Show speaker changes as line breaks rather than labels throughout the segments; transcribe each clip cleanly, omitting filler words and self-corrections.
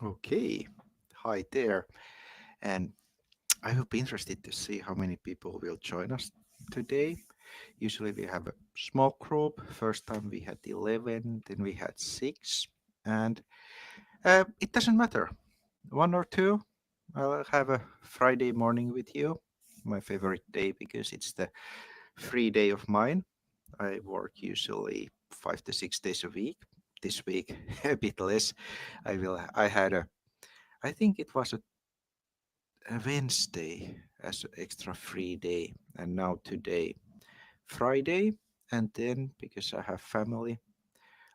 Okay, hi there. And I will be interested to see how many people will join us today. Usually we have a small group. First time we had 11, then we had six. And it doesn't matter. One or two. I'll have a Friday morning with you. My favorite day because it's the free day of mine. I work usually 5 to 6 days a week. This week a bit less. I had a I think it was a Wednesday as an extra free day, and now today, Friday, and then because I have family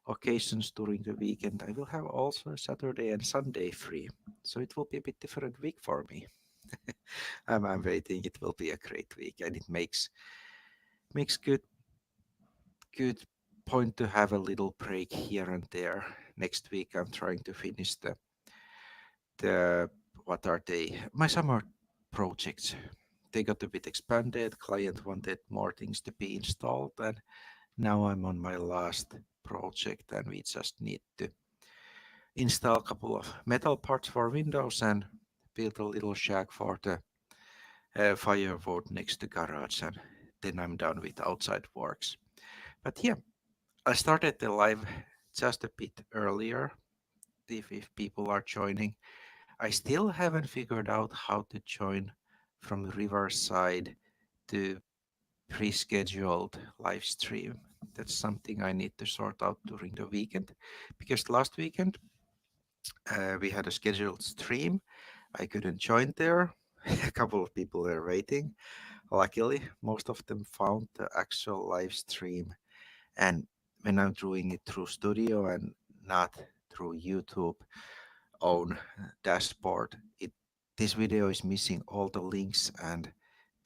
occasions during the weekend, I will have also Saturday and Sunday free. So it will be a bit different week for me. I'm waiting. It will be a great week, and it makes good point to have a little break here and there. Next week, I'm trying to finish the what are they? My summer projects. They got a bit expanded. Client wanted more things to be installed, and now I'm on my last project, and we just need to install a couple of metal parts for windows and build a little shack for the firewood next to garage, and then I'm done with outside works. But yeah, I started the live just a bit earlier. If people are joining, I still haven't figured out how to join from Riverside to pre-scheduled live stream. That's something I need to sort out during the weekend because last weekend we had a scheduled stream. I couldn't join there. A couple of people were waiting. Luckily, most of them found the actual live stream. And when I'm doing it through Studio and not through YouTube own dashboard, this video is missing all the links and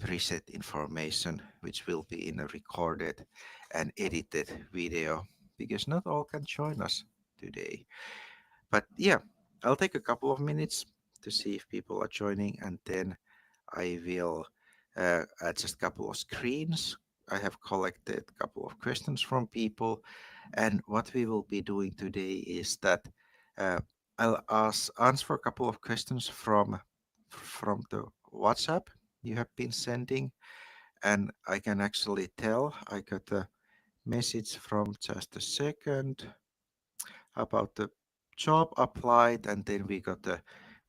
preset information, which will be in a recorded and edited video because not all can join us today. But yeah, I'll take a couple of minutes to see if people are joining, and then I will add just a couple of screens. I have collected a couple of questions from people, and what we will be doing today is that uh, answer a couple of questions from the WhatsApp you have been sending, and I can actually tell I got a message from just a second about the job applied, and then we got a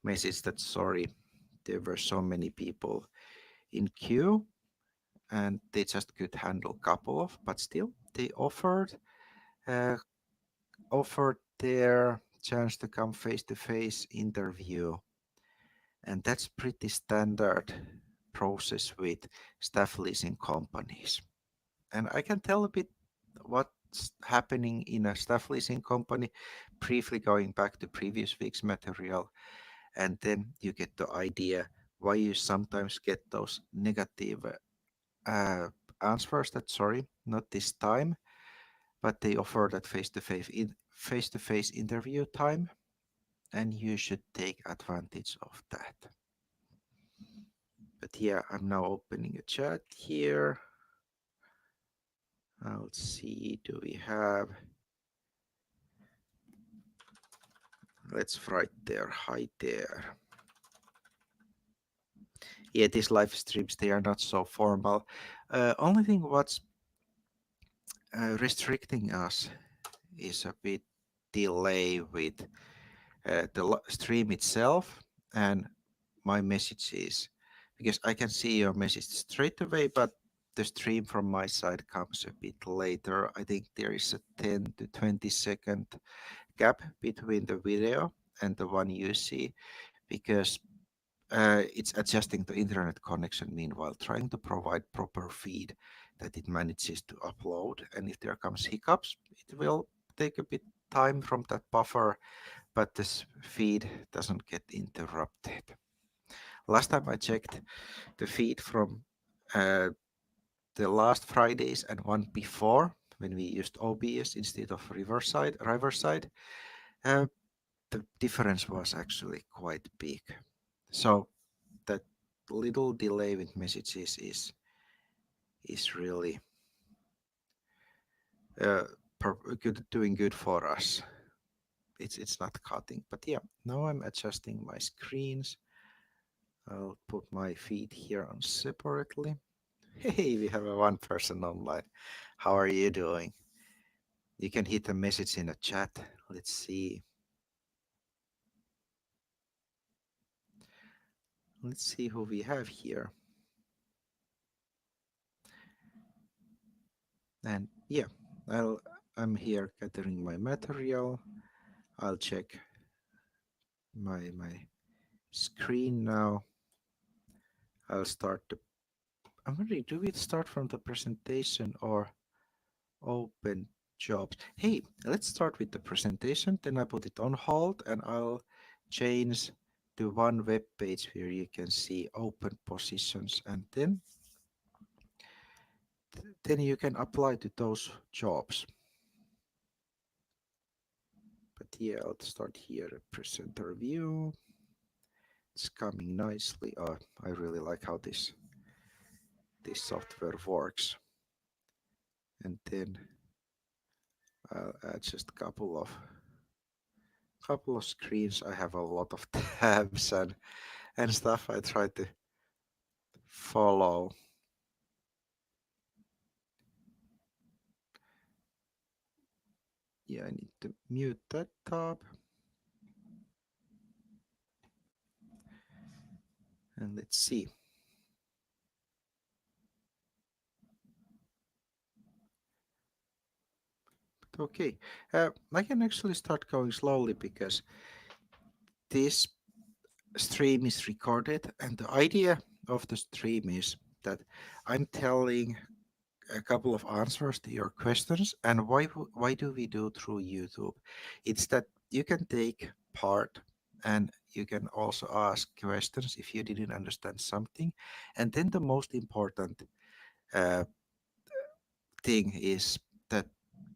message that sorry, there were so many people in queue and they just could handle couple of, but still they uh, offered their chance to come face to face interview, and that's pretty standard process with staff leasing companies. And I can tell a bit what's happening in a staff leasing company, briefly going back to previous week's material, and then you get the idea why you sometimes get those negative uh, answers that sorry, not this time, but they offer that face-to-face interview time, and you should take advantage of that. But yeah, I'm now opening a chat here. I'll see, do we have, let's write there, hi there. Yeah, these live streams, they are not so formal. Only thing what's restricting us is a bit delay with the stream itself and my messages, because I can see your message straight away, but the stream from my side comes a bit later. I think there is a 10 to 20-second gap between the video and the one you see, because it's adjusting the internet connection meanwhile, trying to provide proper feed that it manages to upload. And if there comes hiccups, it will take a bit time from that buffer, but this feed doesn't get interrupted. Last time I checked the feed from uh, the last Fridays and one before, when we used OBS instead of Riverside, uh, the difference was actually quite big. So that little delay with messages is really uh, doing good for us. it's not cutting. But yeah, now I'm adjusting my screens. I'll put my feed here on separately. Hey, we have a one person online. How are you doing? You can hit a message in a chat. Let's see. Let's see who we have here. And yeah, I'll I'm here gathering my material. I'll check my screen now. I'll start the I'm wondering, do we start from the presentation or open jobs? Hey, let's start with the presentation, then I put it on hold and I'll change to one web page where you can see open positions and then you can apply to those jobs. But yeah, I'll start here, presenter view. It's coming nicely. I really like how this software works. And then I'll add just couple of screens. I have a lot of tabs and stuff. I try to follow. Yeah, I need to mute that tab. And let's see. Okay, I can actually start going slowly because this stream is recorded, and the idea of the stream is that I'm telling a couple of answers to your questions. And why do we do through YouTube? It's that you can take part and you can also ask questions if you didn't understand something. And then the most important uh, thing is that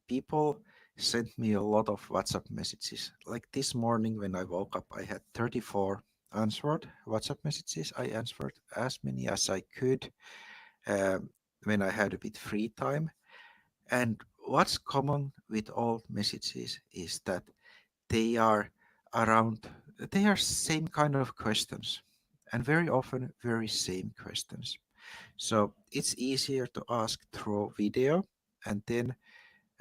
people sent me a lot of WhatsApp messages. Like this morning when I woke up, I had 34 answered WhatsApp messages. I answered as many as I could when I had a bit free time. And what's common with all messages is that they are around, they are same kind of questions, and very often very same questions. So it's easier to ask through video, and then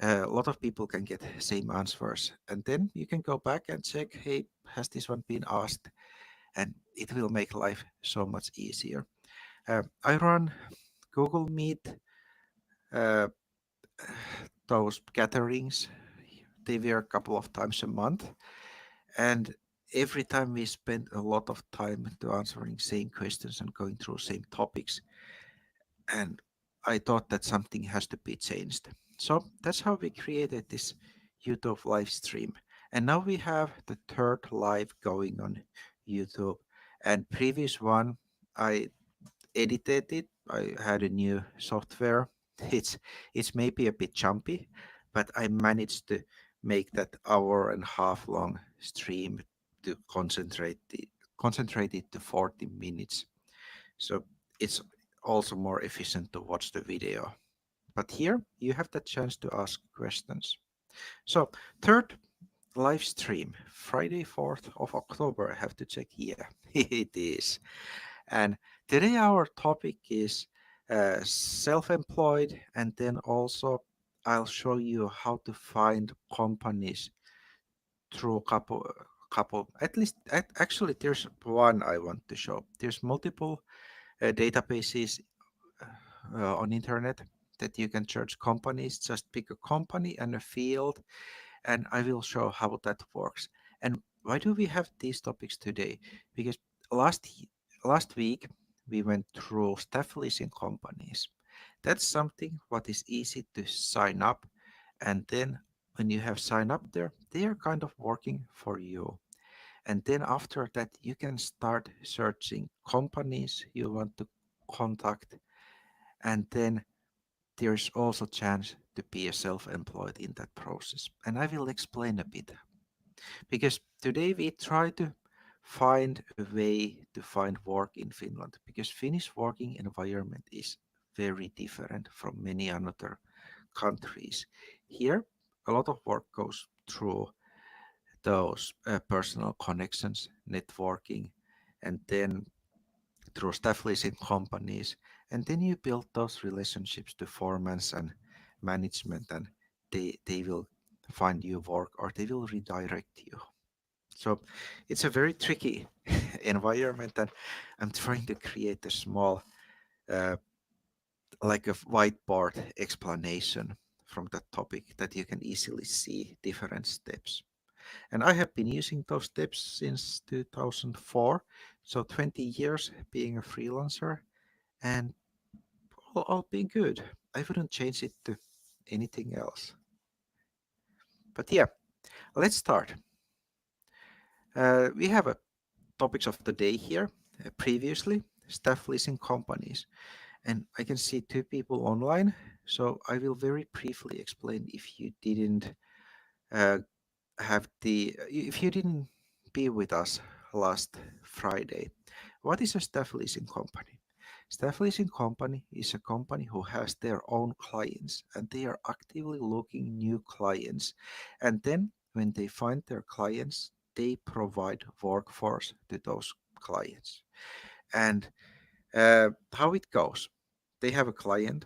a lot of people can get same answers. And then you can go back and check, hey, has this one been asked? And it will make life so much easier. I run Google Meet. Uh, those gatherings. They were a couple of times a month, and every time we spent a lot of time to answering same questions and going through same topics. And I thought that something has to be changed. So that's how we created this YouTube live stream. And now we have the third live going on YouTube. And previous one, I edited it. I had a new software. It's maybe a bit jumpy, but I managed to make that hour and a half long stream to concentrate it to 40 minutes. So it's also more efficient to watch the video. But here you have the chance to ask questions. So third live stream, Friday 4th of October. I have to check. Yeah, it is. And today our topic is self-employed, and then also I'll show you how to find companies through couple at least actually there's one I want to show. There's multiple databases on internet that you can search companies. Just pick a company and a field, and I will show how that works. And why do we have these topics today? Because last week we went through staff leasing companies. That's something what is easy to sign up, and then when you have signed up there, they are kind of working for you. And then after that, you can start searching companies you want to contact, and then there's also chance to be a self-employed in that process. And I will explain a bit because today we try to find a way to find work in Finland because Finnish working environment is very different from many other countries. Here, a lot of work goes through those personal connections, networking, and then through staff leasing companies, and then you build those relationships to foremen and management, and they will find you work or they will redirect you. So it's a very tricky environment, and I'm trying to create a small uh, like a whiteboard explanation from that topic that you can easily see different steps. And I have been using those steps since 2004, so 20 years being a freelancer, and all been good. I wouldn't change it to anything else. But yeah, let's start. We have a topics of the day here. Previously, staff leasing companies, and I can see two people online. So I will very briefly explain if you didn't uh, if you didn't be with us last Friday. What is a staff leasing company? Staff leasing company is a company who has their own clients and they are actively looking new clients. And then when they find their clients, they provide workforce to those clients. And how it goes, they have a client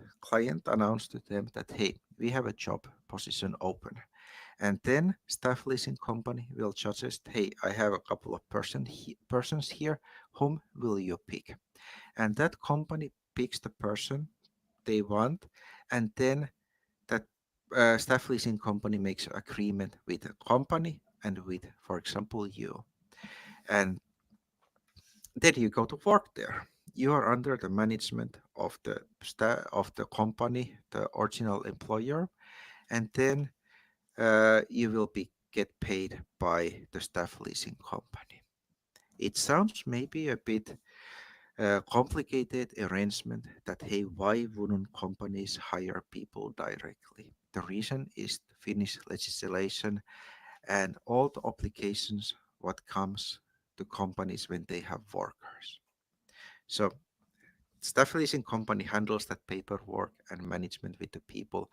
announced to them that, hey, we have a job position open, and then staff leasing company will suggest, hey, I have a couple of persons here, whom will you pick? And that company picks the person they want, and then that staff leasing company makes agreement with the company and with, for example, you, and then you go to work there. You are under the management of the staff of the company, the original employer, and then you will be get paid by the staff leasing company. It sounds maybe a bit complicated arrangement that, hey, why wouldn't companies hire people directly? The reason is the Finnish legislation and all the obligations what comes to companies when they have workers. So staff leasing company handles that paperwork and management with the people,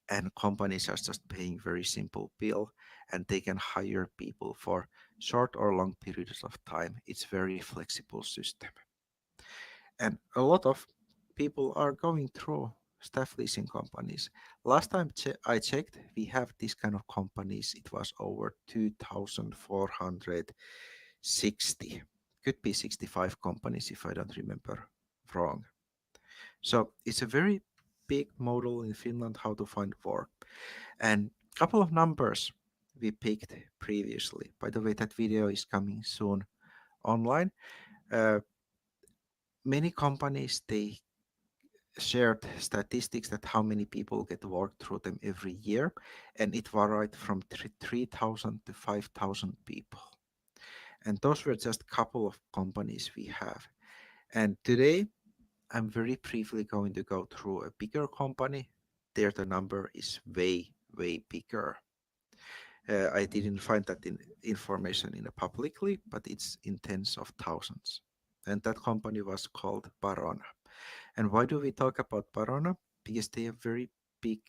and companies are just paying very simple bill, and they can hire people for short or long periods of time. It's very flexible system, and a lot of people are going through staff leasing companies. Last time I checked, we have this kind of companies. It was over 2,460. Could be 65 companies if I don't remember wrong. So it's a very big model in Finland how to find work. And a couple of numbers we picked previously. By the way, that video is coming soon online. Uh, Many companies they shared statistics that how many people get work through them every year, and it varied from 3,000 to 5,000 people. And those were just a couple of companies we have. And today, I'm very briefly going to go through a bigger company. There, the number is way bigger. I didn't find that information in publicly, but it's in tens of thousands. And that company was called Barona. And why do we talk about Barona? Because they are very big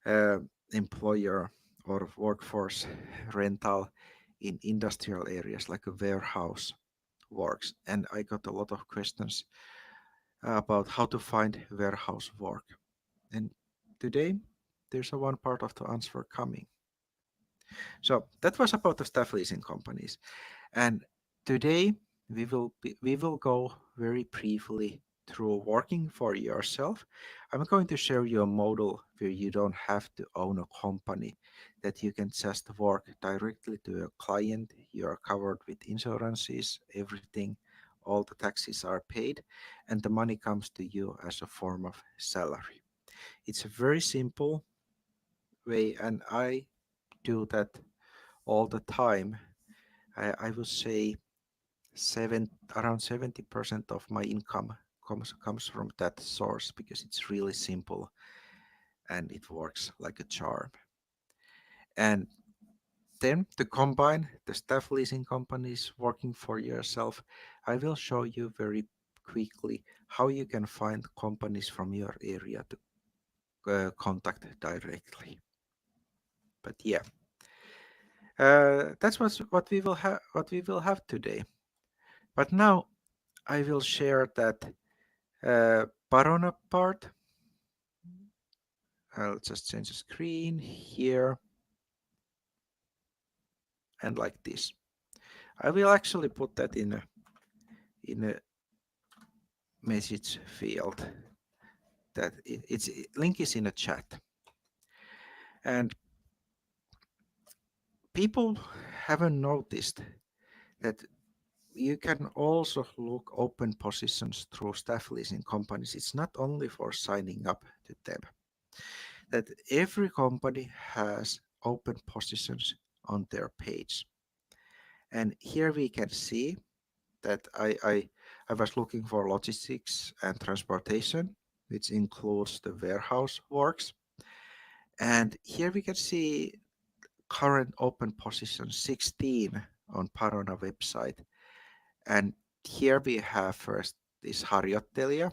uh, employer or workforce rental in industrial areas like a warehouse works. And I got a lot of questions about how to find warehouse work. And today, there's a one part of the answer coming. So that was about the staff leasing companies. And today we will go very briefly through working for yourself. I'm going to share you a model where you don't have to own a company, that you can just work directly to a client. You are covered with insurances, everything, all the taxes are paid, and the money comes to you as a form of salary. It's a very simple way, and I do that all the time. I would say around 70% of my income comes from that source because it's really simple and it works like a charm. And then to combine the staff leasing companies working for yourself, I will show you very quickly how you can find companies from your area to contact directly. But yeah, That's what we will have. What we will have today. But now I will share that Parona part. I'll just change the screen here and like this. I will actually put that in a message field. That its link is in a chat, and people haven't noticed that you can also look open positions through staff leasing companies. It's not only for signing up to them. That every company has open positions on their page. And here we can see that I was looking for logistics and transportation, which includes the warehouse works. And here we can see current open position 16 on Parona website. And here we have first this harjoittelija.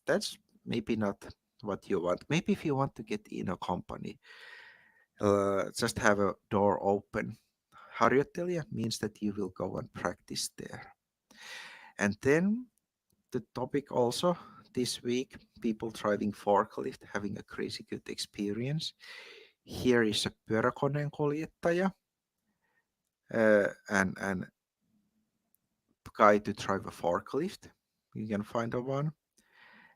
That's maybe not what you want. Maybe if you want to get in a company, just have a door open. Harjoittelija means that you will go and practice there. And then the topic also this week, people driving forklift, having a crazy good experience. Here is a pyöräkoneen kuljettaja and guy to drive a forklift. You can find a one.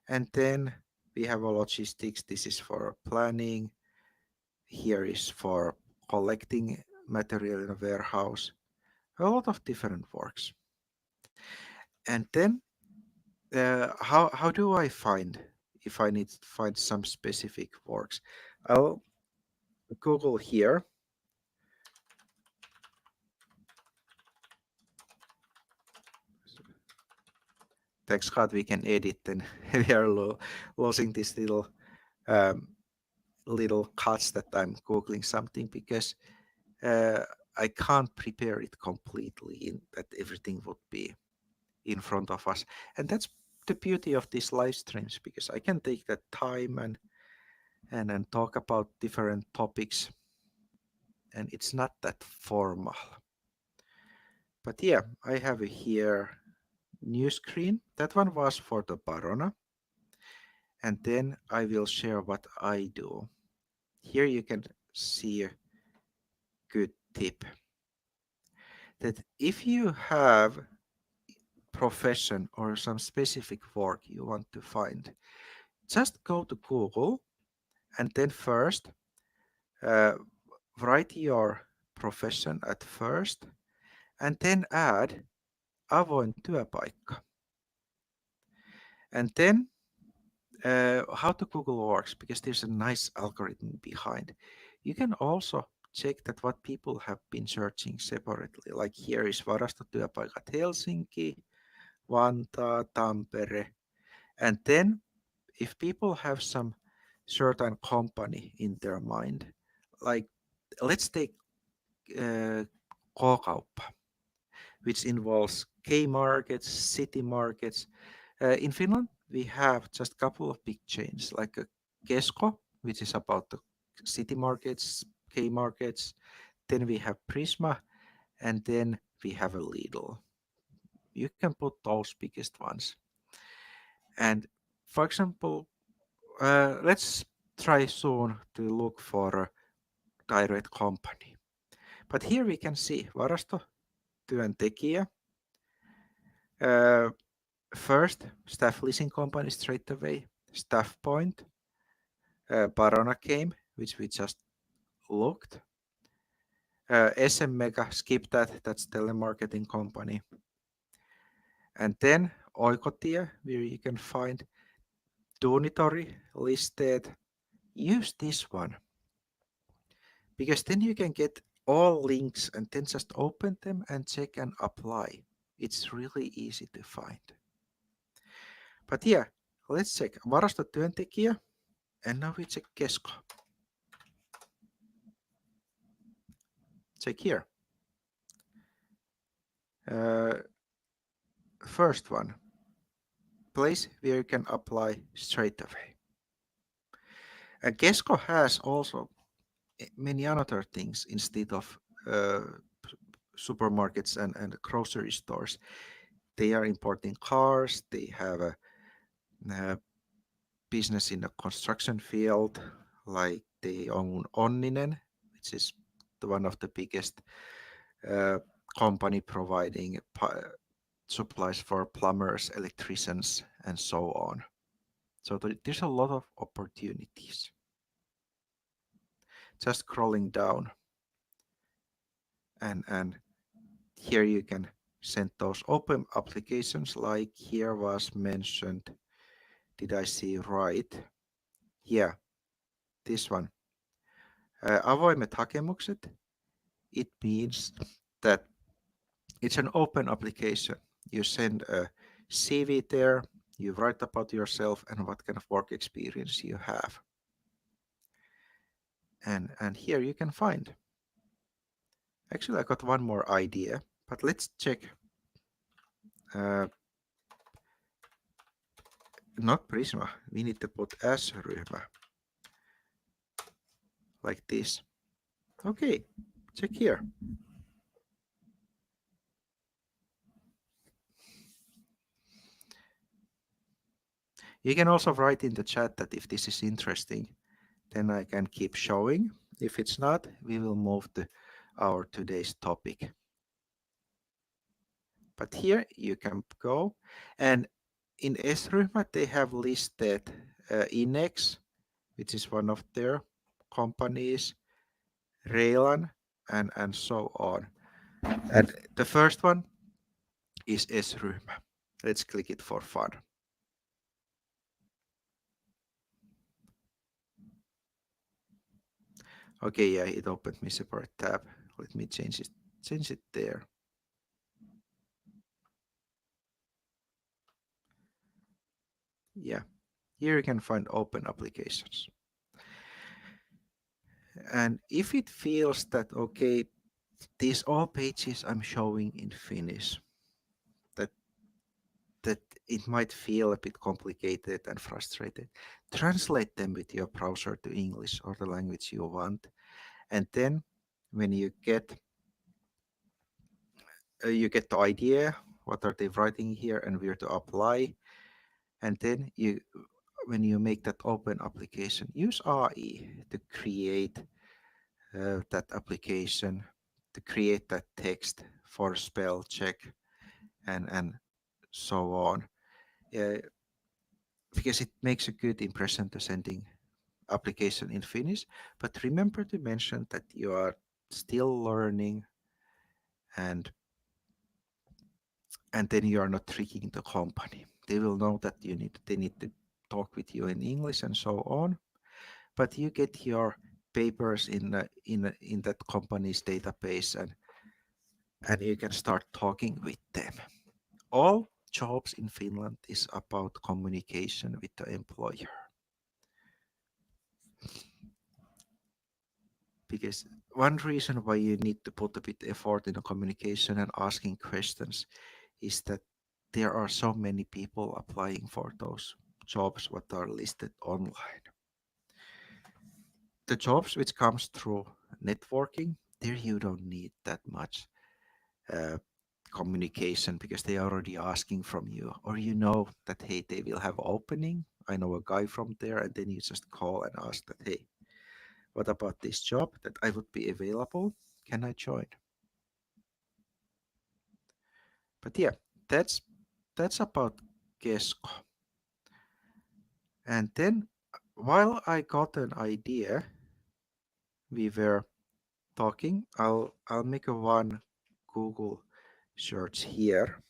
And then we have a logistics. This is for planning. Here is for collecting material in a warehouse. A lot of different works. And then how do I find if I need to find some specific works? I'll Google here. Thanks God we can edit, and we are losing this um, little cuts that I'm googling something because uh, I can't prepare it completely in that everything would be in front of us. And that's the beauty of these live streams, because I can take that time and talk about different topics, and it's not that formal. But yeah, I have here new screen. That one was for the Parona. And then I will share what I do. Here you can see a good tip that if you have profession or some specific work you want to find, just go to Google and then first uh, write your profession at first and then add avoin työpaikka. And then how to Google works, because there's a nice algorithm behind. You can also check that what people have been searching separately. Like here is varastotyöpaikat Helsinki, Vantaa, Tampere. And then if people have some certain company in their mind, like let's take K-kauppa, which involves K markets, city markets. In Finland, we have just a couple of big chains like Kesko, which is about the city markets, K markets. Then we have Prisma, and then we have a Lidl. You can put those biggest ones. And for example, let's try soon to look for a direct company. But here we can see varastotyöntekijä. First, staff leasing company straight away. Staff Point. Parona came, which we just looked. SM Mega, skip that. That's telemarketing company. And then Oikotie, where you can find Duunitori listed. Use this one, because then you can get all links and then just open them and check and apply. It's really easy to find. But yeah, let's check varastotyöntekijä, and now we check Kesko. Check here. First one, place where you can apply straight away. And Kesko has also many other things instead of uh, supermarkets and grocery stores. They are importing cars. They have a business in the construction field, like they own Onninen, which is one of the biggest uh, company providing supplies for plumbers, electricians, and so on. So there's a lot of opportunities. Just scrolling down, and here you can send those open applications, like here was mentioned. Did I see right? Yeah, this one. Avoimet hakemukset. It means that it's an open application. You send a CV there, you write about yourself and what kind of work experience you have. And here you can find. Actually, I got one more idea, but let's check. Uh, Not Prisma. We need to put S-ryhmä like this. Okay, check here. You can also write in the chat that if this is interesting, then I can keep showing. If it's not, we will move to our today's topic. But here you can go, and in S-ryhmä they have listed Inex, which is one of their companies, Reilan, and so on. And the first one is S-ryhmä. Let's click it for fun. Okay, yeah, it opened me separate tab. Let me change it there. Yeah, here you can find open applications. And if it feels that, okay, these all pages I'm showing in Finnish, that it might feel a bit complicated and frustrated, translate them with your browser to English or the language you want. And then when you get the idea, what are they writing here and where to apply. And then when you make that open application, use AI to create that application, to create that text for spell check and so on. Because it makes a good impression to sending application in Finnish. But remember to mention that you are still learning, and then you are not tricking the company. They will know that they need to talk with you in English and so on. But you get your papers in that company's database, and you can start talking with them. All jobs in Finland is about communication with the employer. Because one reason why you need to put a bit effort in the communication and asking questions is that there are so many people applying for those jobs what are listed online. The jobs which comes through networking, there you don't need that much uh, communication, because they are already asking from you, or you know that, hey, they will have opening, I know a guy from there, and then you just call and ask that, hey, what about this job that I would be available, can I join? But yeah, that's about Kesko. And then while I got an idea, we were talking, I'll make a one Google search here,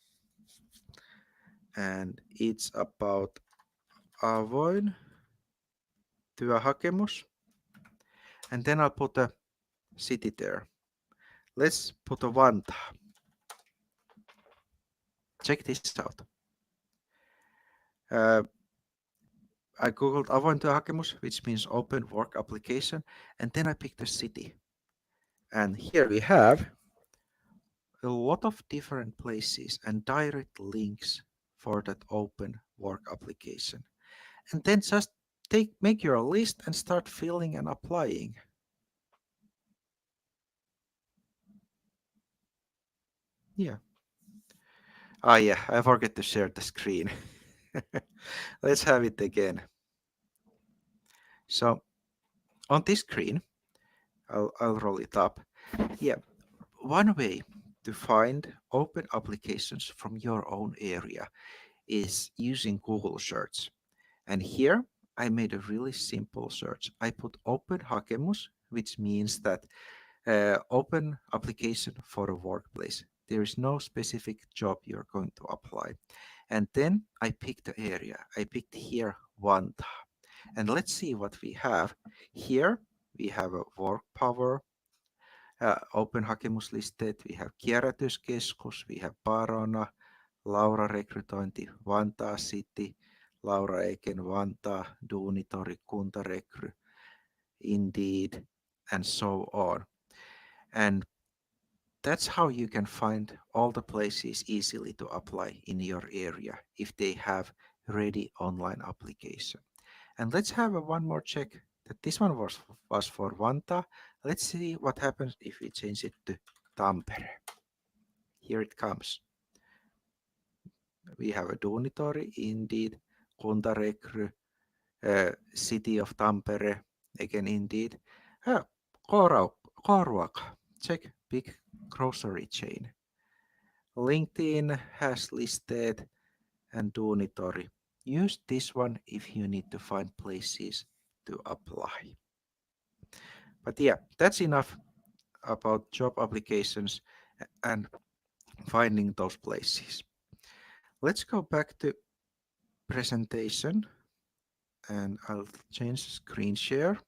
and it's about avoin työhakemus, and then I'll put a city there. Let's put a Vantaa. Check this out. I googled avoin työhakemus, which means open work application, and then I picked a city. And here we have a lot of different places and direct links for that open work application. And then just make your list and start filling and applying. Yeah. Ah, yeah, I forget to share the screen. Let's have it again. So on this screen, I'll roll it up. Yeah, one way to find open applications from your own area is using Google Search. And here I made a really simple search. I put Open Hakemus, which means that open application for a workplace. There is no specific job you're going to apply. And then I picked the area. I picked here Vantaa. And let's see what we have. Here we have a work power, open hakemus listed. We have kierrätyskeskus, we have Parona, Laura rekrytointi, Vantaa City, Laura Eken Vantaa, Duunitori, Kuntarekry, Indeed, and so on. And that's how you can find all the places easily to apply in your area if they have ready online application. And let's have a one more check that this one was for Vantaa. Let's see what happens if we change it to Tampere. Here it comes. We have a Duunitori, Indeed, Kuntarekry, City of Tampere, again Indeed. Uh, K-Ruoka, check, big grocery chain. LinkedIn has listed and Duunitori. Use this one if you need to find places to apply. But yeah, that's enough about job applications and finding those places. Let's go back to presentation and I'll change screen share.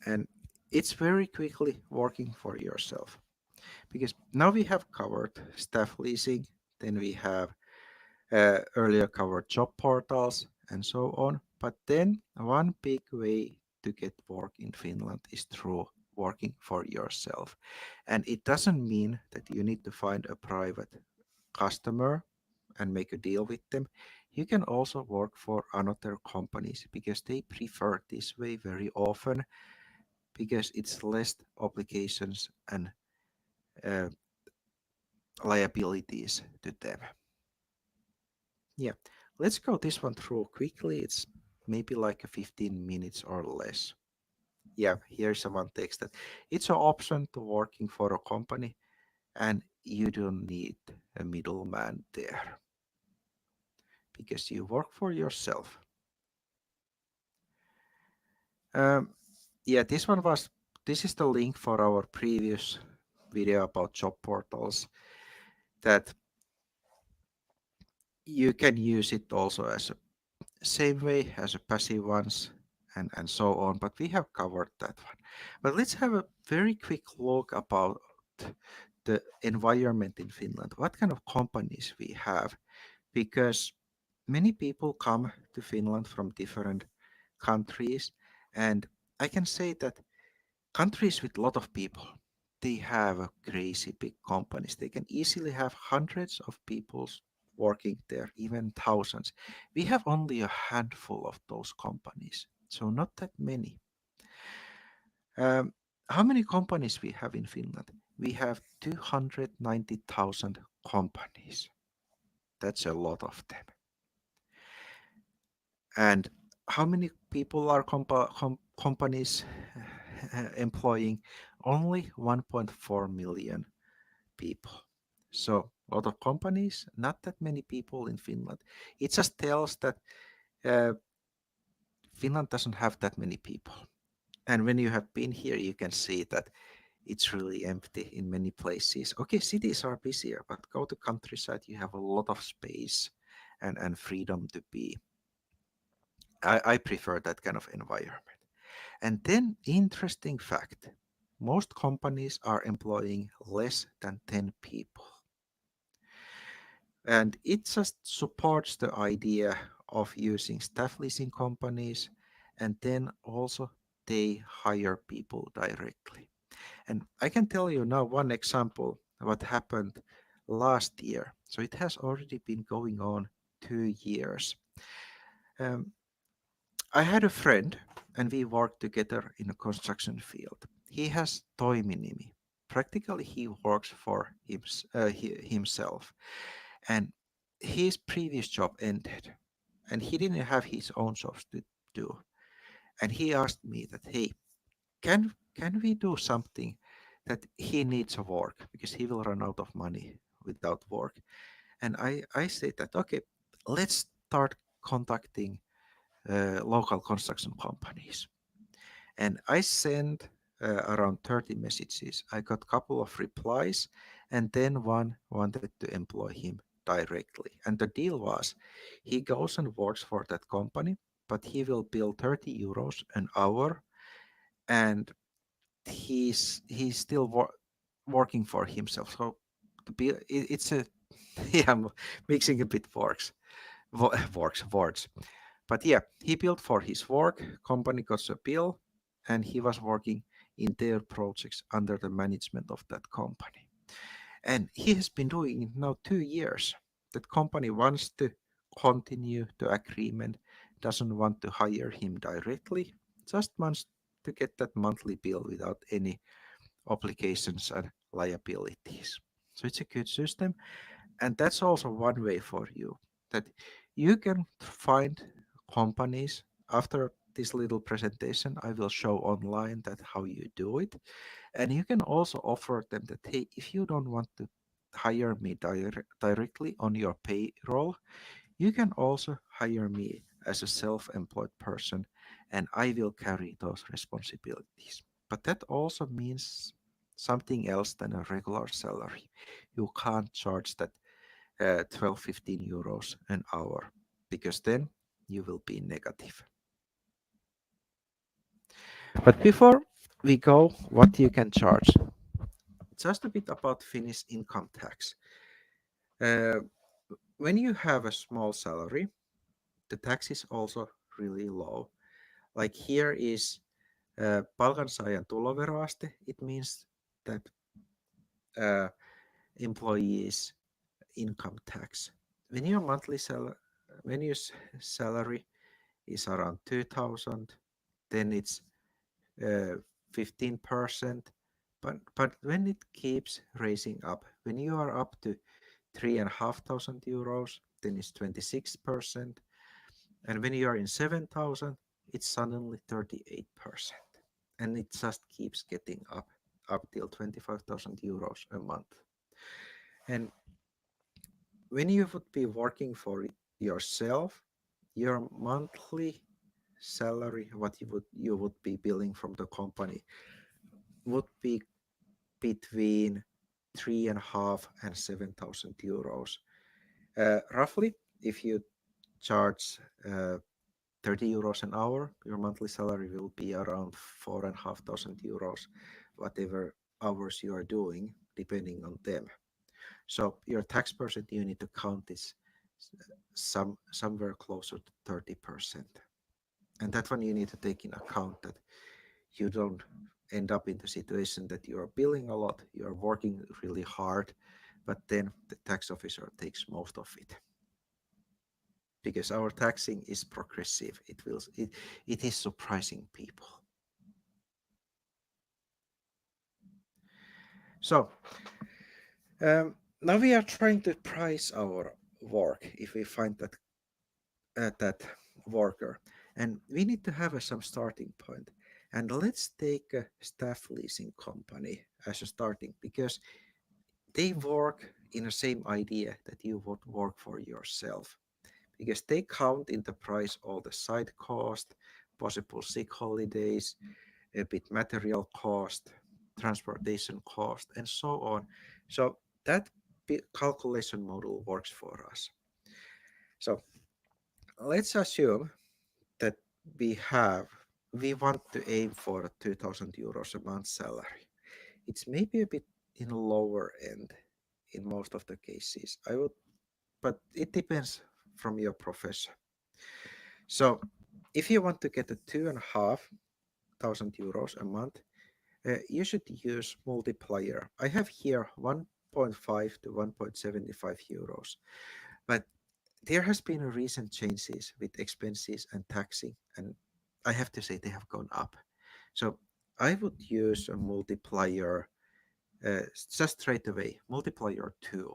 And it's very quickly working for yourself because now we have covered staff leasing, then we have earlier covered job portals and so on. But then one big way to get work in Finland is through working for yourself. And it doesn't mean that you need to find a private customer and make a deal with them. You can also work for another companies because they prefer this way very often because it's less obligations and uh, liabilities to them. Yeah, let's go this one through quickly. It's maybe like a 15 minutes or less. Yeah, here's one text that it's an option to working for a company and you don't need a middleman there because you work for yourself. Um, yeah, this is the link for our previous video about job portals that you can use it also as a same way as a passive ones and so on, but we have covered that one. But let's have a very quick look about the environment in Finland, what kind of companies we have, because many people come to Finland from different countries, and I can say that countries with a lot of people, they have a crazy big companies. They can easily have hundreds of people working there, even thousands. We have only a handful of those companies, so not that many. Um, how many companies we have in Finland? We have 290,000 companies. That's a lot of them. And how many people are companies employing? Only 1.4 million people. So a lot of companies, not that many people in Finland. It just tells that uh, Finland doesn't have that many people. And when you have been here, you can see that it's really empty in many places. Okay, cities are busier, but go to countryside, you have a lot of space and freedom to be. I prefer that kind of environment. And then, interesting fact, most companies are employing less than 10 people. And it just supports the idea of using staff leasing companies, and then also they hire people directly. And I can tell you now one example what happened last year. So it has already been going on 2 years. Um, I had a friend and we worked together in a construction field. He has Toiminimi. practically he works for himself. And his previous job ended, and he didn't have his own jobs to do. And he asked me that, hey, can we do something that he needs a work because he will run out of money without work. And I said that, okay, let's start contacting local construction companies. And I sent around 30 messages. I got a couple of replies, and then one wanted to employ him directly. And the deal was he goes and works for that company, but he will bill 30 euros an hour, and he's still working for himself. So it's a yeah, I'm mixing a bit words. But yeah, he built for his work, company got a bill, and he was working in their projects under the management of that company. And he has been doing it now 2 years. That company wants to continue the agreement, doesn't want to hire him directly, just wants to get that monthly bill without any obligations and liabilities. So it's a good system. And that's also one way for you that you can find companies after this little presentation. I will show online that how you do it. And you can also offer them that, hey, if you don't want to hire me directly on your payroll, you can also hire me as a self-employed person, and I will carry those responsibilities. But that also means something else than a regular salary. You can't charge that 12, 15 euros an hour because then you will be negative. But before we go, what you can charge, just a bit about Finnish income tax. Uh, when you have a small salary, the tax is also really low. Like here is palkansaajan tuloveroaste. It means that uh, employees' income tax. When your monthly salary is around 2,000, then it's 15%. But when it keeps raising up, when you are up to 3,500 euros, then it's 26%. And when you are in 7,000, it's suddenly 38%. And it just keeps getting up till 25,000 euros a month. And when you would be working for yourself, your monthly salary, what you would be billing from the company, would be between 3,500 and 7,000 euros. Roughly, if you charge 30 euros an hour, your monthly salary will be around 4,500 euros, whatever hours you are doing, depending on them. So your tax percent you need to count is somewhere closer to 30%. And that one you need to take in account that you don't end up in the situation that you are billing a lot, you are working really hard, but then the tax officer takes most of it. Because our taxing is progressive. It is surprising people. So now we are trying to price our work if we find that worker, and we need to have some starting point. And let's take a staff leasing company as a starting because they work in the same idea that you would work for yourself because they count in the price all the site cost, possible sick holidays, a bit material cost, transportation cost, and so on. So that calculation model works for us. So let's assume that we want to aim for a 2,000 euros a month salary. It's maybe a bit in lower end in most of the cases. But it depends from your profession. So if you want to get a 2,500 euros a month, you should use multiplier. I have here 1.5 to 1.75 euros, but there has been a recent changes with expenses and taxing, and I have to say they have gone up. So I would use a multiplier just straight away multiply your two.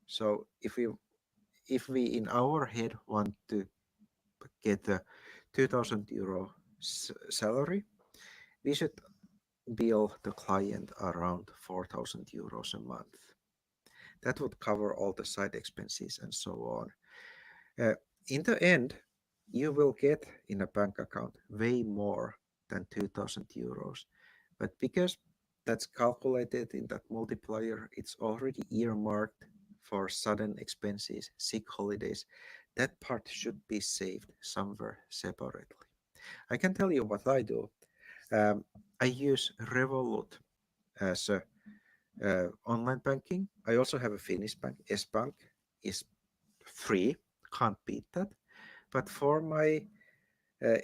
So if we in our head want to get a 2,000 euro salary, we should bill the client around 4,000 euros a month. That would cover all the side expenses and so on. In the end, you will get in a bank account way more than 2,000 euros. But because that's calculated in that multiplier, it's already earmarked for sudden expenses, sick holidays. That part should be saved somewhere separately. I can tell you what I do. Um, I use Revolut as a online banking. I also have a Finnish bank. S-Bank is free, can't beat that. But for my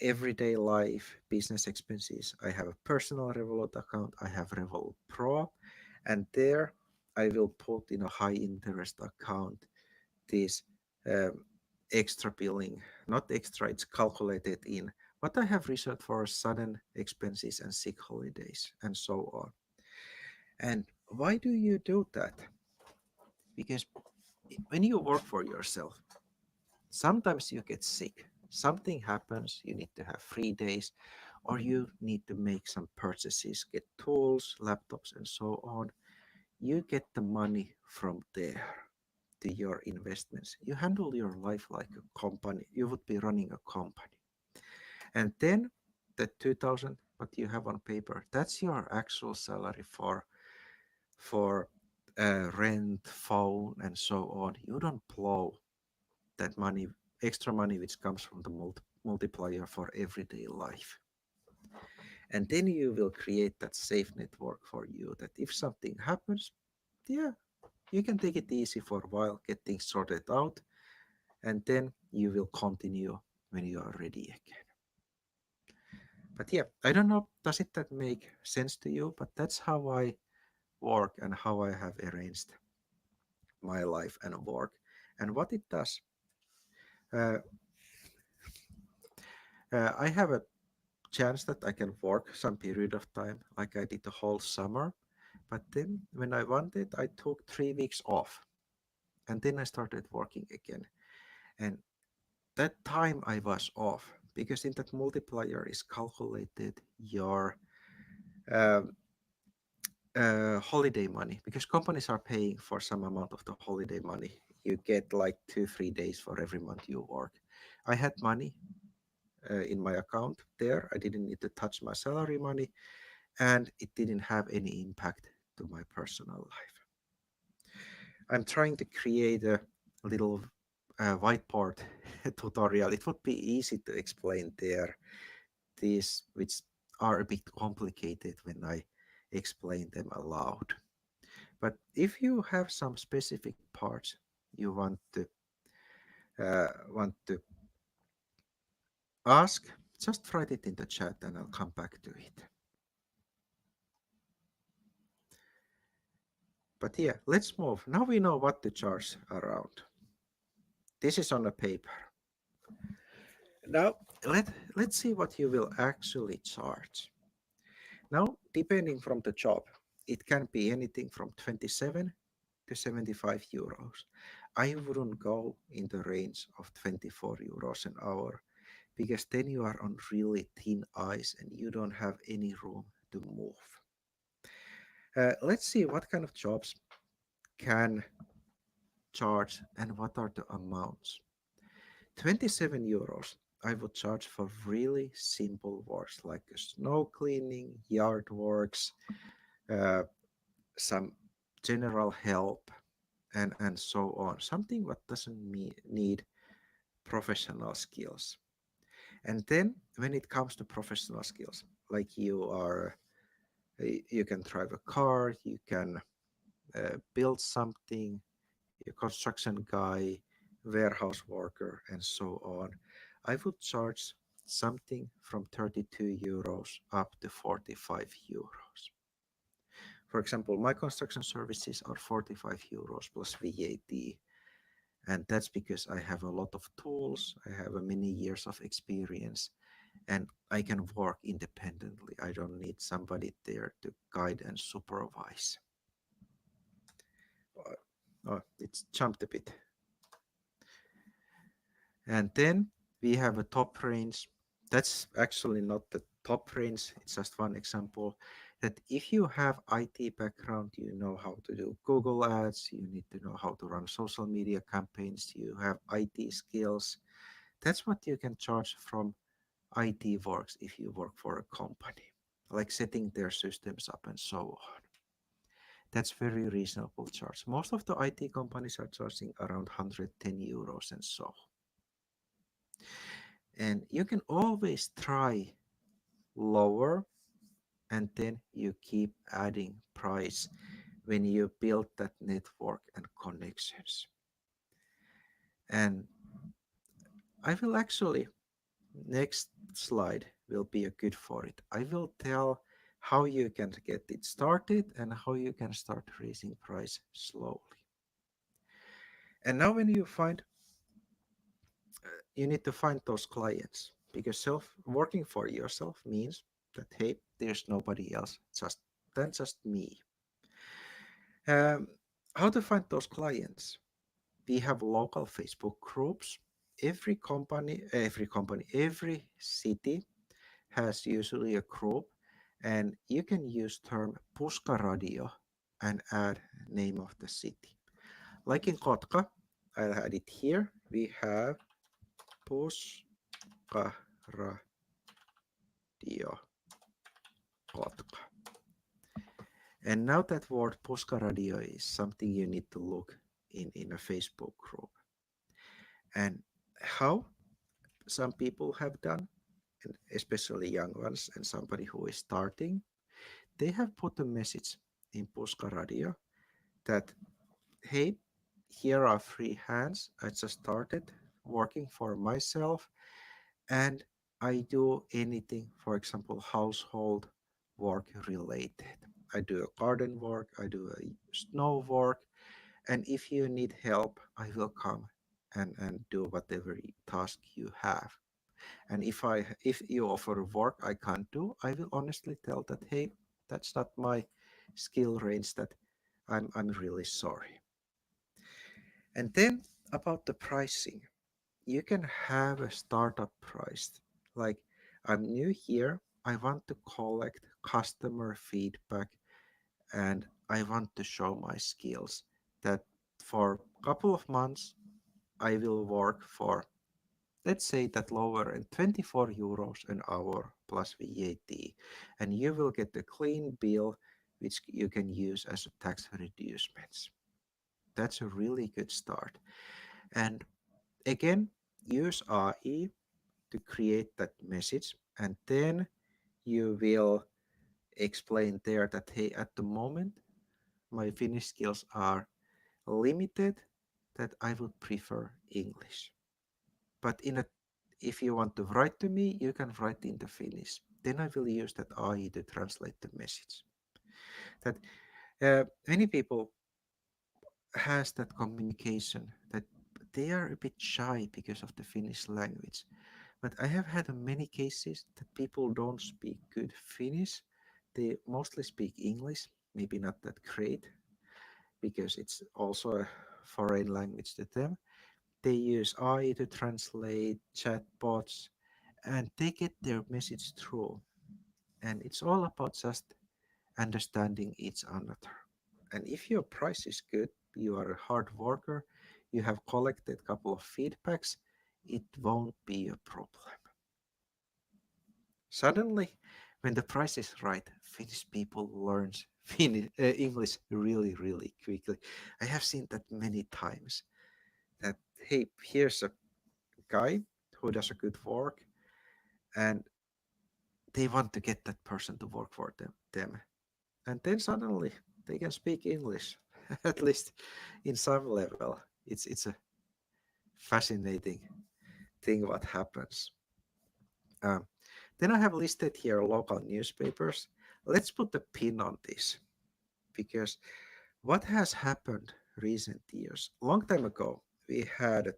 everyday life business expenses, I have a personal Revolut account. I have Revolut Pro, and there I will put in a high interest account this um, extra billing. Not extra, it's calculated in what I have reserved for sudden expenses and sick holidays and so on. And why do you do that? Because when you work for yourself, sometimes you get sick. Something happens, you need to have 3 days, or you need to make some purchases, get tools, laptops, and so on. You get the money from there to your investments. You handle your life like a company. You would be running a company. And then the 2000 what you have on paper, that's your actual salary for rent, phone, and so on. You don't blow that money, extra money which comes from the multiplier for everyday life. And then you will create that safe network for you that if something happens, yeah, you can take it easy for a while, get things sorted out, and then you will continue when you are ready again. But yeah, I don't know, does it that make sense to you? But that's how I work and how I have arranged my life and work. And what it does, uh, I have a chance that I can work some period of time, like I did the whole summer. But then when I wanted, I took 3 weeks off and then I started working again. And that time I was off because in that multiplier is calculated your um holiday money because companies are paying for some amount of the holiday money. You get like 2 3 days for every month you work. I had money in my account there. I didn't need to touch my salary money, and it didn't have any impact to my personal life. I'm trying to create a little whiteboard tutorial. It would be easy to explain there these which are a bit complicated when I explain them aloud. But if you have some specific parts you want to ask, just write it in the chat and I'll come back to it. But yeah, let's move. Now we know what to charge around. This is on a paper. Now let's see what you will actually charge. Now, depending from the job, it can be anything from 27 to 75 euros. I wouldn't go in the range of 24 euros an hour because then you are on really thin ice and you don't have any room to move. Let's see what kind of jobs can charge and what are the amounts. 27 euros I would charge for really simple works like snow cleaning, yard works, uh, some general help, and so on. Something what doesn't need professional skills. And then when it comes to professional skills, like you can drive a car, you can build something, a construction guy, warehouse worker, and so on. I would charge something from 32 euros up to 45 euros. For example, my construction services are 45 euros plus VAT. And that's because I have a lot of tools, I have a many years of experience, and I can work independently. I don't need somebody there to guide and supervise. Uh, it's jumped a bit. And then we have a top range. That's actually not the top range. It's just one example that if you have IT background, you know how to do Google ads, you need to know how to run social media campaigns, you have IT skills. That's what you can charge from IT works if you work for a company, like setting their systems up and so on. That's very reasonable charge. Most of the IT companies are charging around 110 euros and so. And you can always try lower and then you keep adding price when you build that network and connections. And I will actually, next slide will be a good for it. I will tell how you can get it started and how you can start raising price slowly. And now when you find, you need to find those clients because self working for yourself means that, hey, there's nobody else just me. Um, how to find those clients? We have local Facebook groups. Every city has usually a group, and you can use term Puska Radio and add name of the city. Like in Kotka, I'll add it here. We have Puska Radio Kotka. And now that word Puska Radio is something you need to look in a Facebook group. And how some people have done, and especially young ones and somebody who is starting, they have put a message in Puska Radio that, hey, here are free hands. I just started working for myself and I do anything, for example, household work related. I do a garden work, I do a snow work, and if you need help, I will come and do whatever task you have. And if you offer work I can't do, I will honestly tell that, hey, that's not my skill range, that I'm really sorry. And then about the pricing, you can have a startup price. Like, I'm new here, I want to collect customer feedback and I want to show my skills, that for a couple of months I will work for, let's say that lower end, 24 euros an hour plus VAT, and you will get a clean bill which you can use as a tax reducements. That's a really good start. And again, use AI to create that message, and then you will explain there that, hey, at the moment my Finnish skills are limited, that I would prefer English. But if you want to write to me, you can write in the Finnish. Then I will use that AI to translate the message. That many people has that communication that they are a bit shy because of the Finnish language. But I have had many cases that people don't speak good Finnish. They mostly speak English, maybe not that great because it's also a foreign language to them. They use AI to translate chatbots and they get their message through. And it's all about just understanding each another. And if your price is good, you are a hard worker, you have collected a couple of feedbacks, it won't be a problem. Suddenly, when the price is right, Finnish people learn English really, really quickly. I have seen that many times. That, hey, here's a guy who does a good work, and they want to get that person to work for them. And then suddenly they can speak English, at least in some level. It's a fascinating thing what happens. Um, then I have listed here local newspapers. Let's put a pin on this because what has happened recent years? Long time ago, we had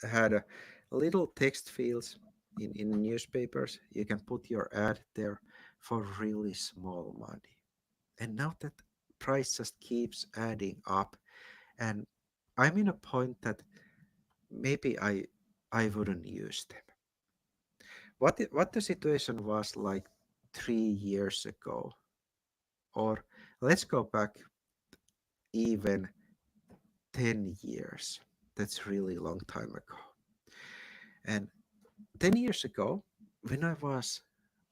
a little text fields. in newspapers, you can put your ad there for really small money. And now that price just keeps adding up, and I'm in a point that maybe I wouldn't use them. What the situation was like 3 years ago, or let's go back even 10 years. That's really long time ago. And 10 years ago, when I was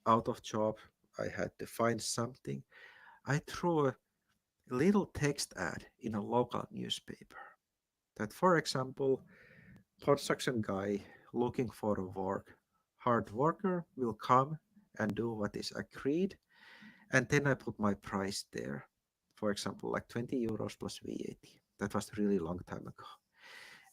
out of job, I had to find something. I threw a little text ad in a local newspaper that, for example, construction guy looking for a work, hard worker will come and do what is agreed. And then I put my price there, for example, like 20 euros plus VAT. That was really long time ago.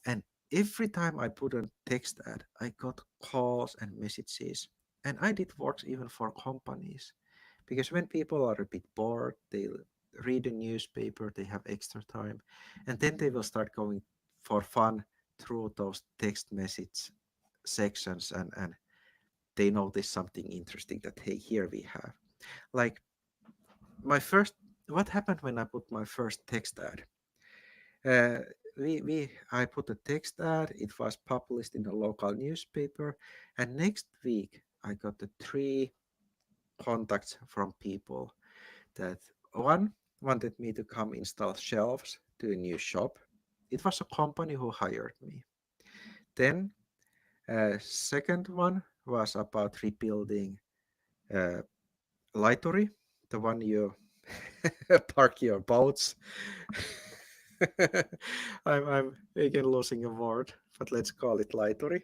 And every time I put a text ad, I got calls and messages. And I did works even for companies. Because when people are a bit bored, they read a newspaper, they have extra time, and then they will start going for fun through those text message sections, and they notice something interesting that, hey, here we have. Like my first, what happened when I put my first text ad? Uh, I put a text ad. It was published in a local newspaper, and next week I got the three contacts from people that one wanted me to come install shelves to a new shop. It was a company who hired me. Then second one was about rebuilding uh, Laituri, the one you park your boats. I'm again losing a word, but let's call it Laituri.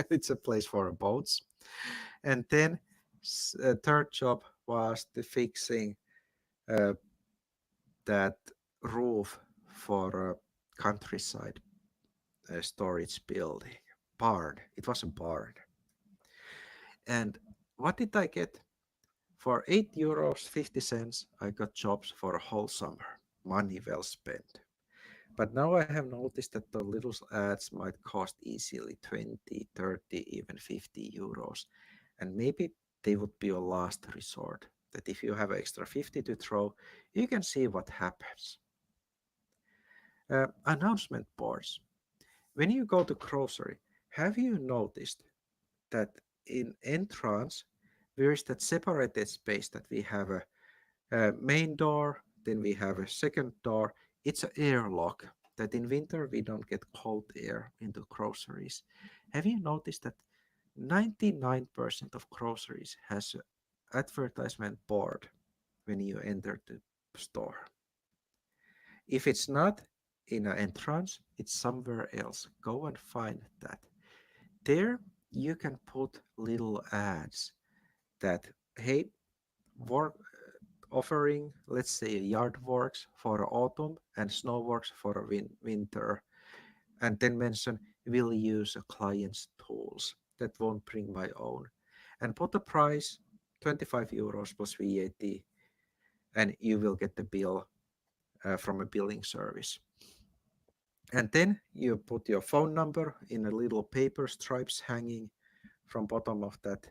It's a place for boats. And then third job was the fixing uh, that roof for a countryside storage building. Barn. It was a barn. And what did I get? For 8 euros 50 cents, I got jobs for a whole summer. Money well spent. But now I have noticed that the little ads might cost easily 20, 30, even 50 euros. And maybe they would be a last resort. That if you have extra 50 to throw, you can see what happens. Announcement boards. When you go to grocery, have you noticed that in entrance there is that separated space that we have a main door, then we have a second door. It's an airlock that in winter we don't get cold air into groceries. Have you noticed that 99% of groceries has an advertisement board when you enter the store? If it's not in an entrance, it's somewhere else. Go and find that. There you can put little ads that, hey, work offering, let's say, yard works for autumn and snow works for winter, and then mention will use a client's tools that won't bring my own, and put the price 25 euros plus VAT, and you will get the bill from a billing service. And then you put your phone number in a little paper stripes hanging from bottom of that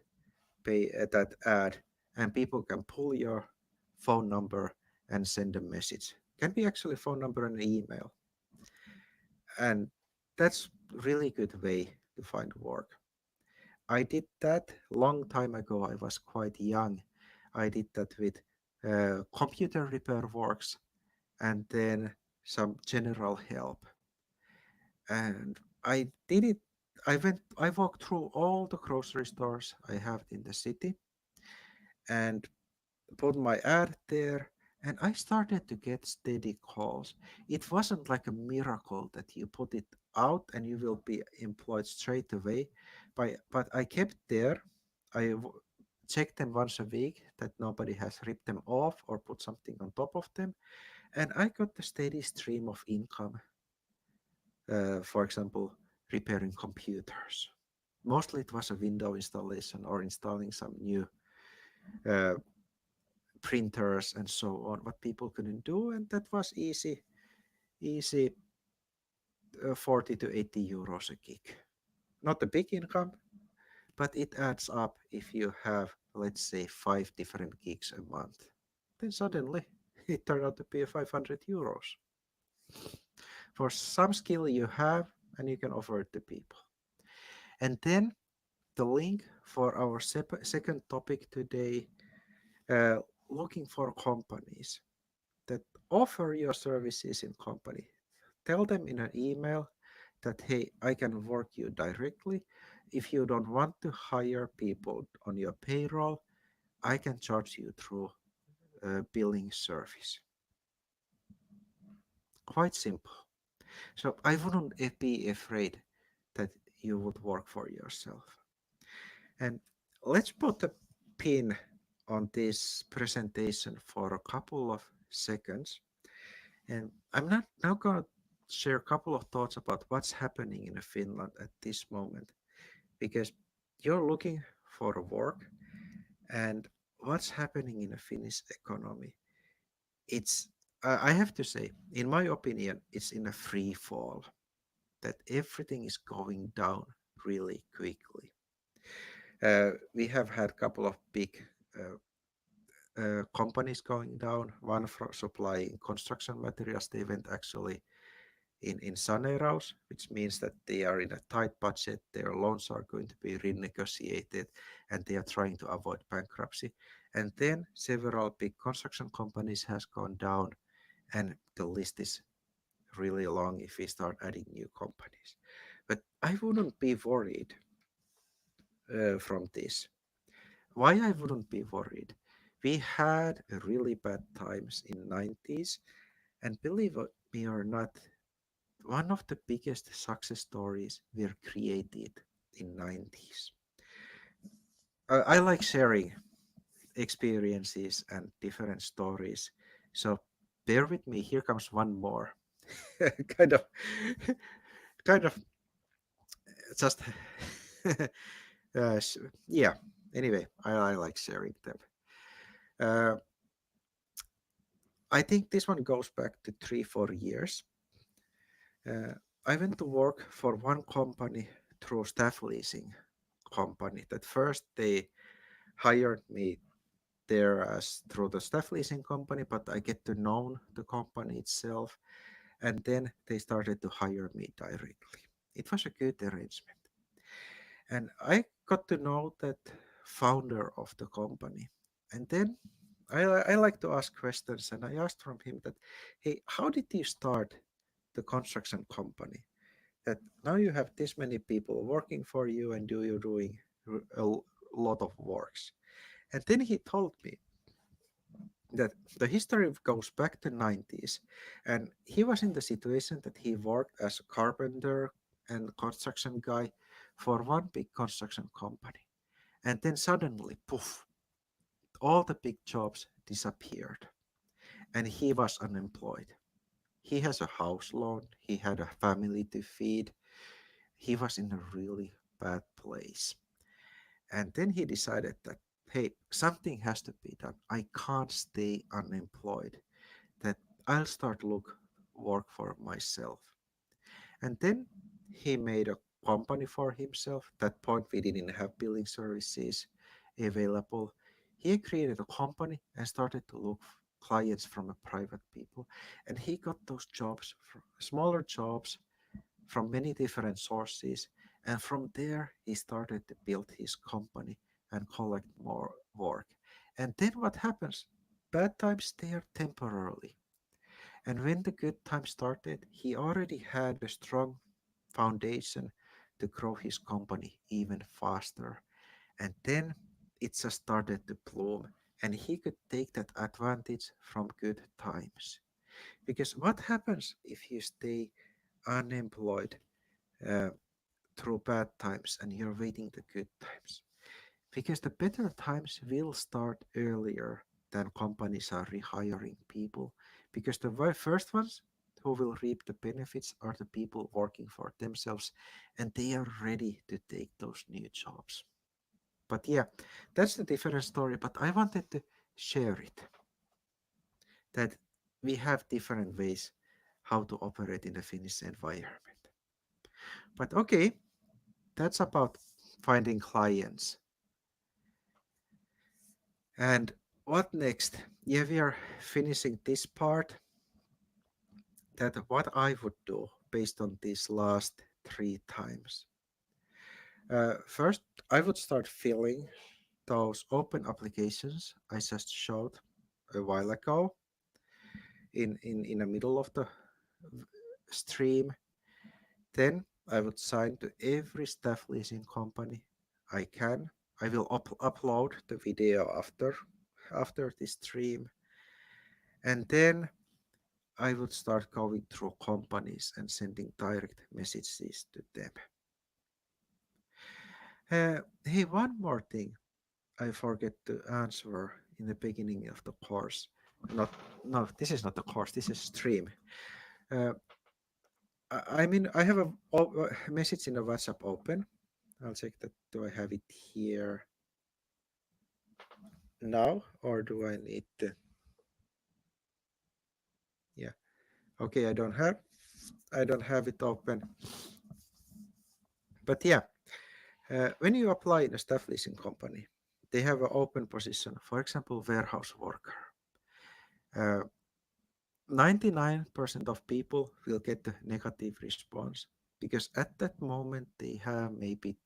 ad, and people can pull your phone number and send a message. Can be actually phone number and email, and that's really good way to find work. I did that long time ago. I was quite young. I did that with computer repair works and then some general help. And I did it. I walked through all the grocery stores I have in the city and put my ad there, and I started to get steady calls. It wasn't like a miracle that you put it out and you will be employed straight away, but I kept there. I checked them once a week that nobody has ripped them off or put something on top of them, and I got a steady stream of income. For example, repairing computers. Mostly it was a window installation or installing some new uh, printers and so on, what people couldn't do, and that was easy 40 to 80 euros a gig. Not a big income, but it adds up if you have, let's say, 5 different gigs a month. Then suddenly it turned out to be 500 euros for some skill you have, and you can offer it to people. And then the link for our second topic today, uh, looking for companies that offer your services in company. Tell them in an email that, hey, I can work you directly. If you don't want to hire people on your payroll, I can charge you through a billing service. Quite simple. So I wouldn't be afraid that you would work for yourself. And let's put a pin on this presentation for a couple of seconds. And I'm not now going to share a couple of thoughts about what's happening in Finland at this moment, because you're looking for work and what's happening in the Finnish economy. It's, I have to say, in my opinion, it's in a free fall, that everything is going down really quickly. We have had a couple of big companies going down. One for supplying construction materials, they went actually in saneeraus, which means that they are in a tight budget, their loans are going to be renegotiated, and they are trying to avoid bankruptcy. And then several big construction companies has gone down, and the list is really long if we start adding new companies. But I wouldn't be worried from this. Why I wouldn't be worried? We had really bad times in 90s, and believe me or not, one of the biggest success stories were created in 90s. I like sharing experiences and different stories. So bear with me. Here comes one more. kind of kind of just yeah. Anyway, I like sharing them. Uh, I think this one goes back to 3 4 years. Uh, I went to work for one company through staff leasing company. That first they hired me there as through the staff leasing company, but I get to know the company itself, and then they started to hire me directly. It was a good arrangement, and I got to know that founder of the company, and then I like to ask questions, and I asked from him that, hey, how did you start the construction company? That now you have this many people working for you, and you're doing lot of works. And then he told me that the history goes back to 90s, and he was in the situation that he worked as a carpenter and construction guy for one big construction company, and then suddenly poof, all the big jobs disappeared, and he was unemployed. He has a house loan, he had a family to feed, he was in a really bad place. And then he decided that, hey, something has to be done, I can't stay unemployed, that I'll start look work for myself. And then he made a company for himself. That point we didn't have billing services available. He created a company and started to look clients from a private people. And he got those jobs, smaller jobs from many different sources. And from there, he started to build his company and collect more work. And then what happens? Bad times, they are temporarily, and when the good times started, he already had a strong foundation to grow his company even faster. And then it just started to bloom, and he could take that advantage from good times. Because what happens if you stay unemployed uh, through bad times and you're waiting the good times? Because the better times will start earlier than companies are rehiring people. Because the first ones who will reap the benefits are the people working for themselves, and they are ready to take those new jobs. But yeah, that's the different story. But I wanted to share it, that we have different ways how to operate in the Finnish environment. But okay, that's about finding clients. And what next? Yeah, we are finishing this part. That what I would do based on these last 3 times. First, I would start filling those open applications I just showed a while ago in the middle of the stream. Then I would sign to every staff leasing company I can. I will upload the video after this stream, and then I would start going through companies and sending direct messages to them. Hey, one more thing I forget to answer in the beginning of the course. Not, no, this is not the course. This is stream. Uh, I mean, I have a message in the WhatsApp open. I'll check that. Do I have it here now, or do I need to? Yeah. Okay, I don't have it open. But yeah, when you apply in a staff leasing company, they have an open position. For example, warehouse worker. Uh, 99% of people will get a negative response because at that moment they have maybe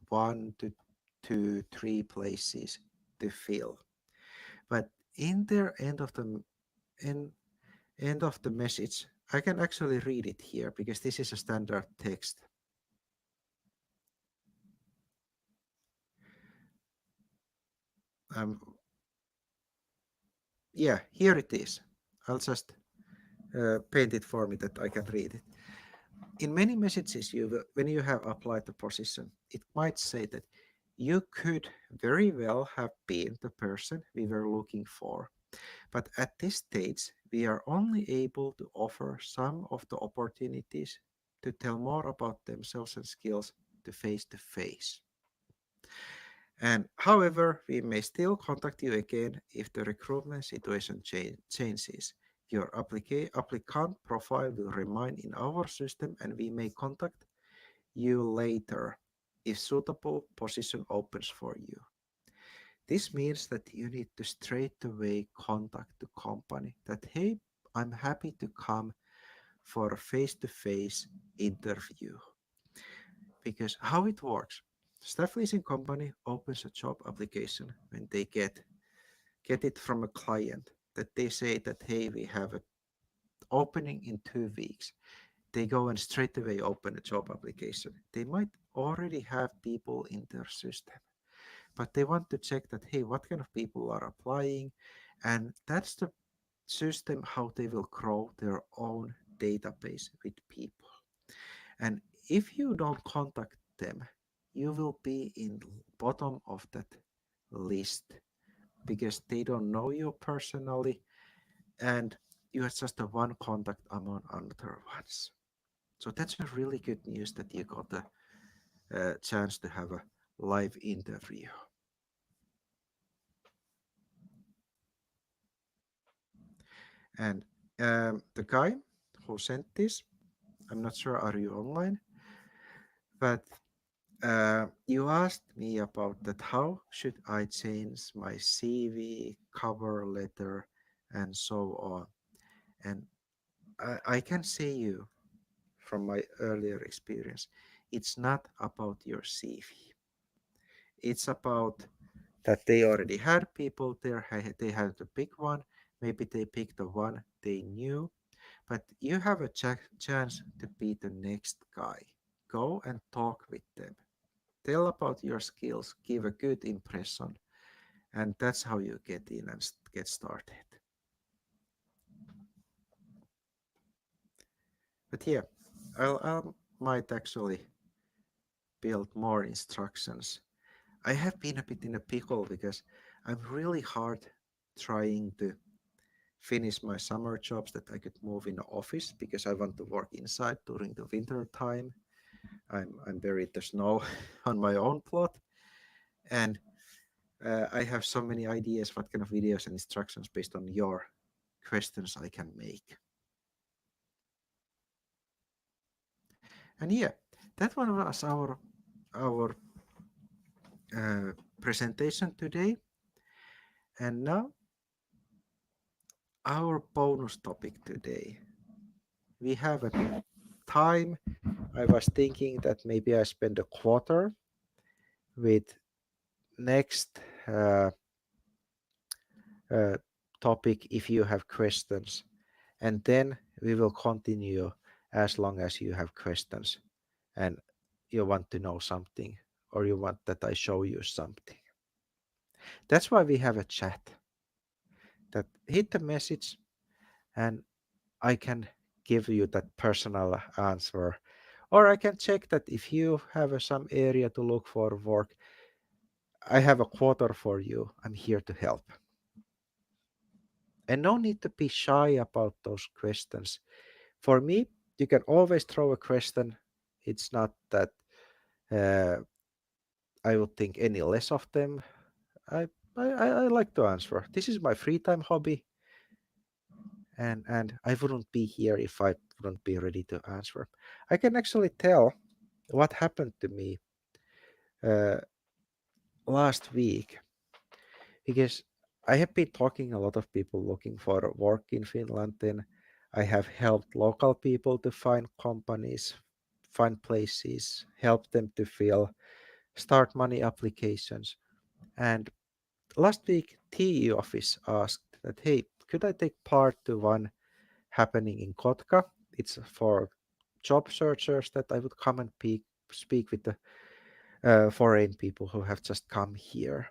1 to 2, 3 places to fill. But in their end, end of the message, I can actually read it here because this is a standard text. Um, yeah, here it is. I'll just paint it for me that I can read it. In many messages, when you have applied the position, it might say that you could very well have been the person we were looking for. But at this stage, we are only able to offer some of the opportunities to tell more about themselves and skills to face. And however, we may still contact you again if the recruitment situation changes. Your applicant profile will remain in our system and we may contact you later if suitable position opens for you. This means that you need to straight away contact the company that, hey, I'm happy to come for a face-to-face interview. Because how it works, staff leasing company opens a job application when they get it from a client that they say that, hey, we have an opening in 2 weeks. They go and straight away open a job application. They might already have people in their system, but they want to check that, hey, what kind of people are applying? And that's the system how they will grow their own database with people. And if you don't contact them, you will be in bottom of that list because they don't know you personally and you are just a one contact among other ones. So that's a really good news that you got a chance to have a live interview. And the guy who sent this, I'm not sure, are you online? But you asked me about that. How should I change my CV, cover letter, and so on? And I can say you from my earlier experience, it's not about your CV. It's about that they already had people there. They had to pick one. Maybe they picked the one they knew, but you have a chance to be the next guy. Go and talk with them. Tell about your skills, give a good impression, and that's how you get in and get started. But yeah, I might actually build more instructions. I have been a bit in a pickle because I'm really hard trying to finish my summer jobs that I could move in the office because I want to work inside during the winter time. I'm buried the snow on my own plot, and I have so many ideas what kind of videos and instructions based on your questions I can make. And yeah, that one was our uh, presentation today. And now, our bonus topic today. We have a time. I was thinking that maybe I spend a quarter with next uh, topic if you have questions. And then we will continue as long as you have questions and you want to know something or you want that I show you something. That's why we have a chat that hit the message and I can give you that personal answer. Or I can check that if you have some area to look for work, I have a quarter for you. I'm here to help. And no need to be shy about those questions. For me, you can always throw a question. It's not that uh, I would think any less of them. I, I like to answer. This is my free time hobby, and I wouldn't be here if I wouldn't be ready to answer. I can actually tell what happened to me uh, last week because I have been talking a lot of people looking for work in Finland. Then I have helped local people to find companies, find places, help them to fill start money applications. And last week, TE office asked that, hey, could I take part to one happening in Kotka? It's for job searchers that I would come and speak with the foreign people who have just come here.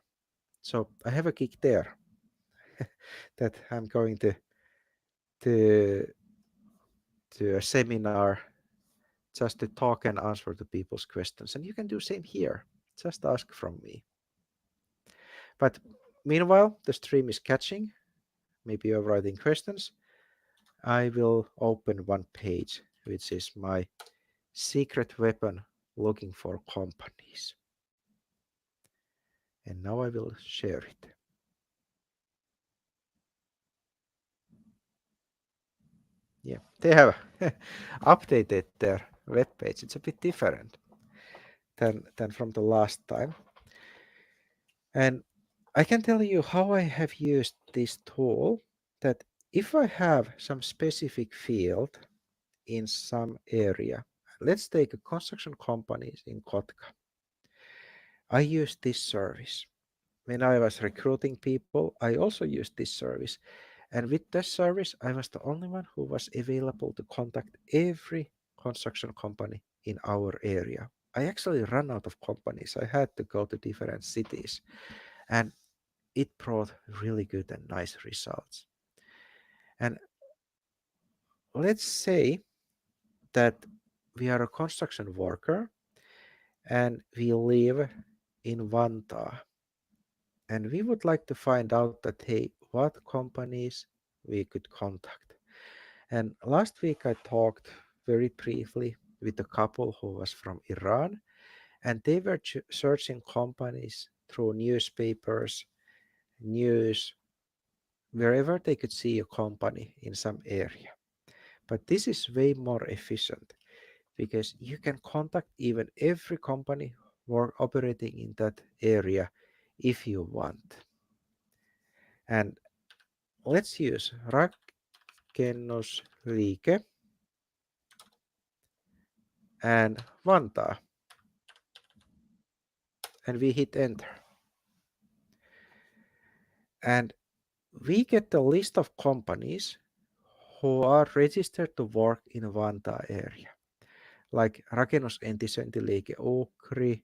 So I have a gig there that I'm going to to a seminar just to talk and answer to people's questions. And you can do same here. Just ask from me. But meanwhile, the stream is catching. Maybe you're writing questions. I will open one page, which is my secret weapon looking for companies. And now I will share it. Yeah, they have updated their web page. It's a bit different than from the last time. And I can tell you how I have used this tool that if I have some specific field in some area, let's take a construction companies in Kotka. I use this service. When I was recruiting people, I also used this service. And with this service, I was the only one who was available to contact every construction company in our area. I actually ran out of companies. I had to go to different cities. And it brought really good and nice results. And let's say that we are a construction worker and we live in Vantaa. And we would like to find out that, hey, what companies we could contact. And last week I talked very briefly with a couple who was from Iran, and they were searching companies through newspapers, news, wherever they could see a company in some area. But this is way more efficient because you can contact even every company or operating in that area if you want. And let's use Rakennusliike and Vantaa, and we hit enter. And we get a list of companies who are registered to work in Vantaa area, like Rakennusentisöintiliike Ukri,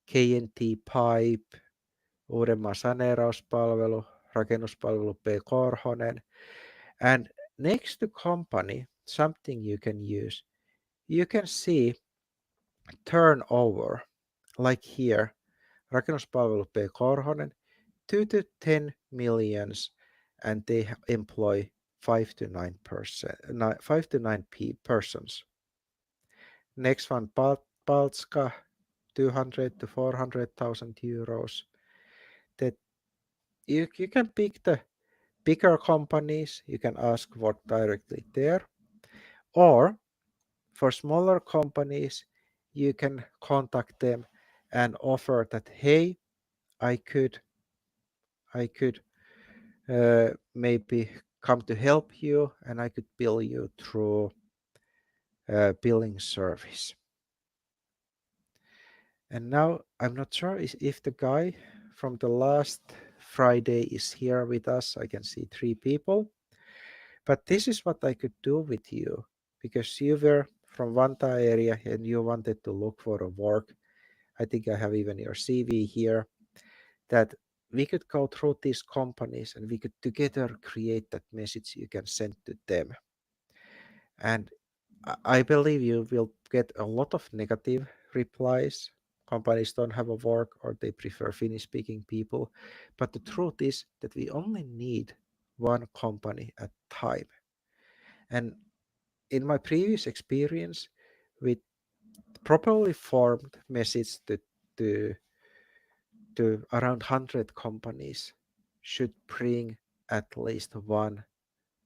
K&T Pipe, Uudenmaan saneerauspalvelu, Rakennuspalvelu P. Korhonen. And next to company, something you can use, you can see turnover, like here, Rakennuspalvelu P. Korhonen, 2 to 10 millions, and they employ 5 to 9%, 5 to 9 persons. Next one, Paltska, 200 to 400,000 euros. That you can pick the bigger companies, you can ask work directly there, or for smaller companies, you can contact them and offer that, hey, I could maybe come to help you, and I could bill you through billing service. And now I'm not sure if the guy from the last Friday is here with us. I can see 3 people. But this is what I could do with you, because you were from Vantaa area and you wanted to look for a work. I think I have even your CV here, that we could go through these companies and we could together create that message you can send to them. And I believe you will get a lot of negative replies. Companies don't have a work or they prefer Finnish speaking people. But the truth is that we only need one company at a time. And in my previous experience with properly formed message to, to around 100 companies should bring at least one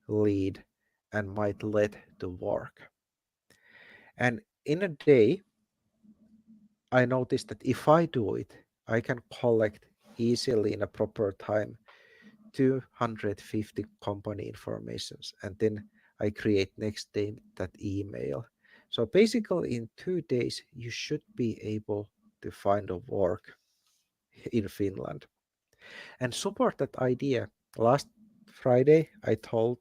lead and might lead to work. And in a day, I noticed that if I do it, I can collect easily in a proper time 250 company informations, and then I create next day that email. So basically in 2 days you should be able to find a work in Finland and support that idea. Last Friday I told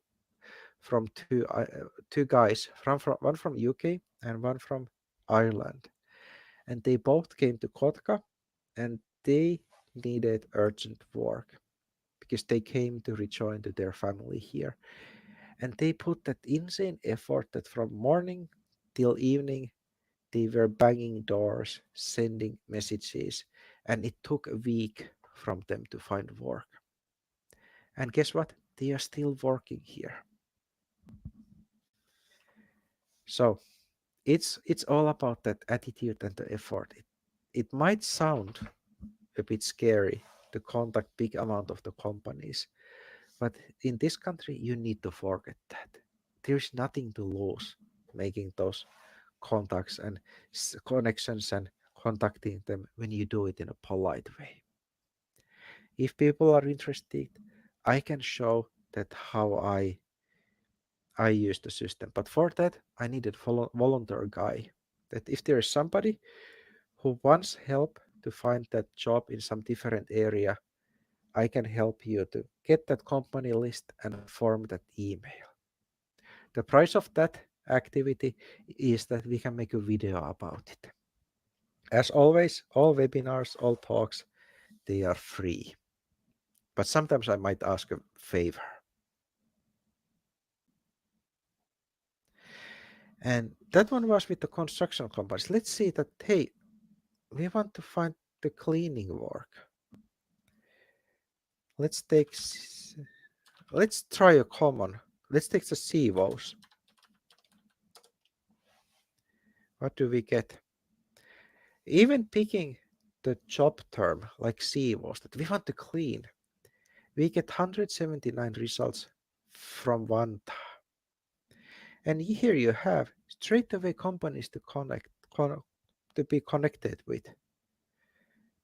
from two guys from one from UK and one from Ireland, and they both came to Kotka and they needed urgent work because they came to rejoin to their family here. And they put that insane effort that from morning till evening they were banging doors, sending messages, and it took a week from them to find work. And guess what? They are still working here. So it's all about that attitude and the effort. It might sound a bit scary to contact big amount of the companies, but in this country, you need to forget that. There's nothing to lose making those contacts and connections and contacting them when you do it in a polite way. If people are interested, I can show that how I use the system. But for that, I needed volunteer guy. That if there is somebody who wants help to find that job in some different area, I can help you to get that company list and form that email. The price of that activity is that we can make a video about it. As always, all webinars, all talks, they are free. But sometimes I might ask a favor. And that one was with the construction companies. Let's see that, hey, we want to find the cleaning work. Let's take, let's try a common. Let's take the CVOs. What do we get? Even picking the job term like CVOs that we want to clean, we get 179 results from one. And here you have straight away companies to to be connected with.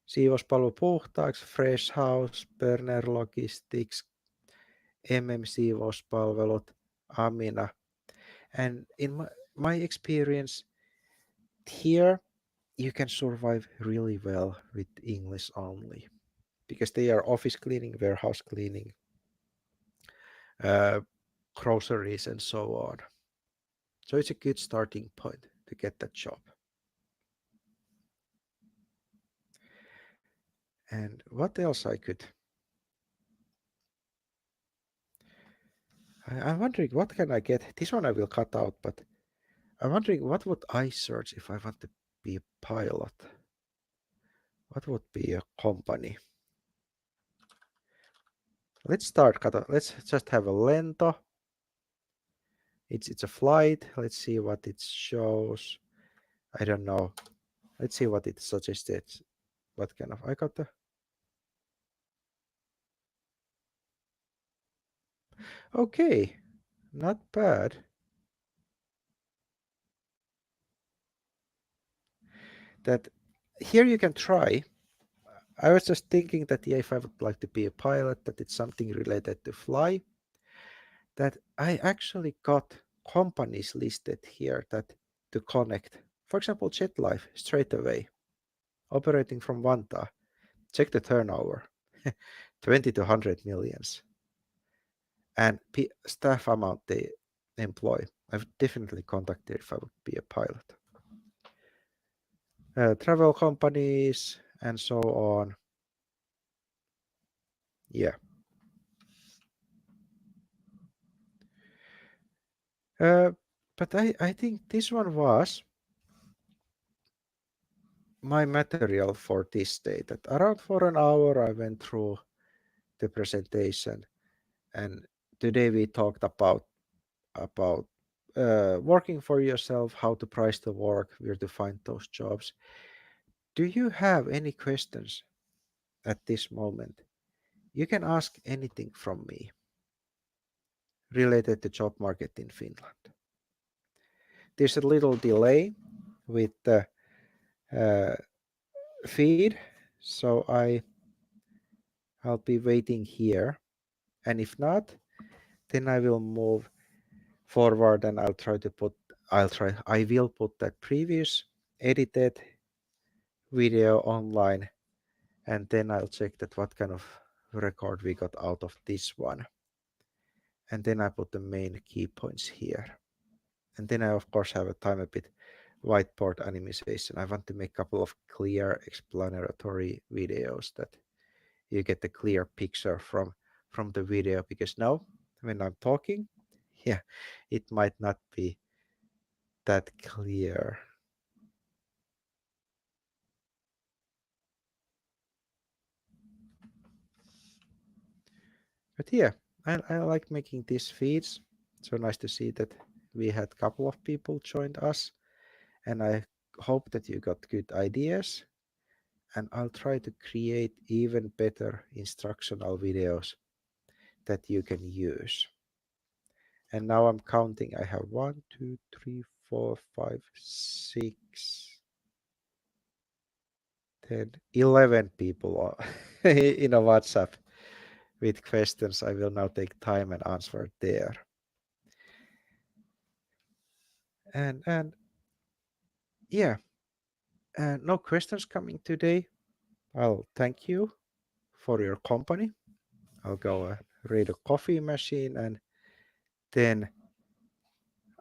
Siivouspalvelu puhtaaksi, Fresh House, Burner Logistics, MM-siivouspalvelut, Amina. And in my experience, here you can survive really well with English only because they are office cleaning, warehouse cleaning, uh, groceries, and so on. So it's a good starting point to get that job. And what else I could? I'm wondering what can I get? This one I will cut out, but I'm wondering what would I search if I want to be a pilot? What would be a company? Let's start. Let's just have a lento. It's a flight. Let's see what it shows. I don't know. Let's see what it suggested. What kind of I got the okay, not bad. That here you can try. I was just thinking that if I would like to be a pilot, that it's something related to fly, that I actually got companies listed here that to connect. For example, JetLife straight away, operating from Vantaa. Check the turnover, 20 to 100 millions. And staff amount they employ. I would definitely contact there if I would be a pilot. Travel companies and so on. Yeah. But I think this one was my material for this day. That around for an hour I went through the presentation, and today we talked about working for yourself, how to price the work, where to find those jobs. Do you have any questions at this moment? You can ask anything from me related to job market in Finland. There's a little delay with the feed, so I'll be waiting here, and if not, then I will move forward and I will put that previous edited video online, and then I'll check that what kind of record we got out of this one, and then I put the main key points here, and then I of course have a time a bit whiteboard animation. I want to make a couple of clear explanatory videos that you get a clear picture from the video, because now when I'm talking, yeah, it might not be that clear. But yeah, I like making these feeds. So nice to see that we had a couple of people joined us, and I hope that you got good ideas, and I'll try to create even better instructional videos that you can use. And now I'm counting. I have 1, 2, 3, 4, 5, 6, 10, 11 people in a WhatsApp with questions. I will now take time and answer there. And yeah, no questions coming today. I'll thank you for your company. I'll go read a coffee machine, and then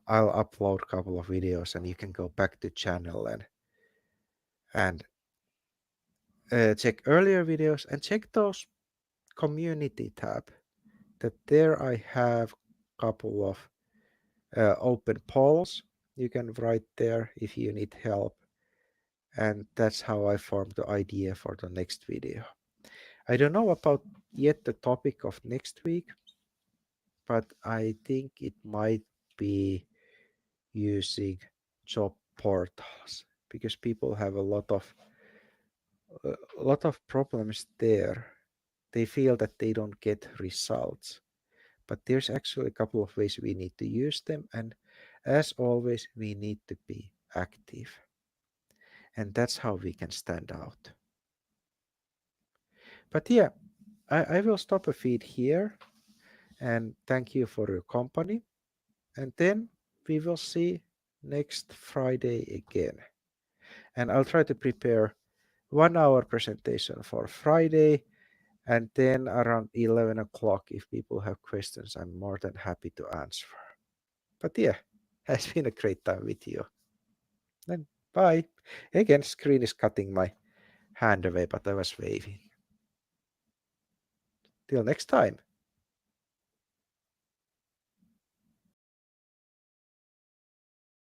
I'll upload a couple of videos, and you can go back to channel and check earlier videos and check those community tab. That there I have a couple of open polls. You can write there if you need help, and that's how I formed the idea for the next video. I don't know about yet the topic of next week, but I think it might be using job portals, because people have a lot of problems there. They feel that they don't get results, but there's actually a couple of ways we need to use them, and as always we need to be active, and that's how we can stand out. But yeah, I will stop a feed here, and thank you for your company, and then we will see next Friday again, and I'll try to prepare 1 hour presentation for Friday, and then around 11 o'clock, if people have questions, I'm more than happy to answer. But yeah, it's been a great time with you. Then bye. Again, screen is cutting my hand away, but I was waving. Till next time.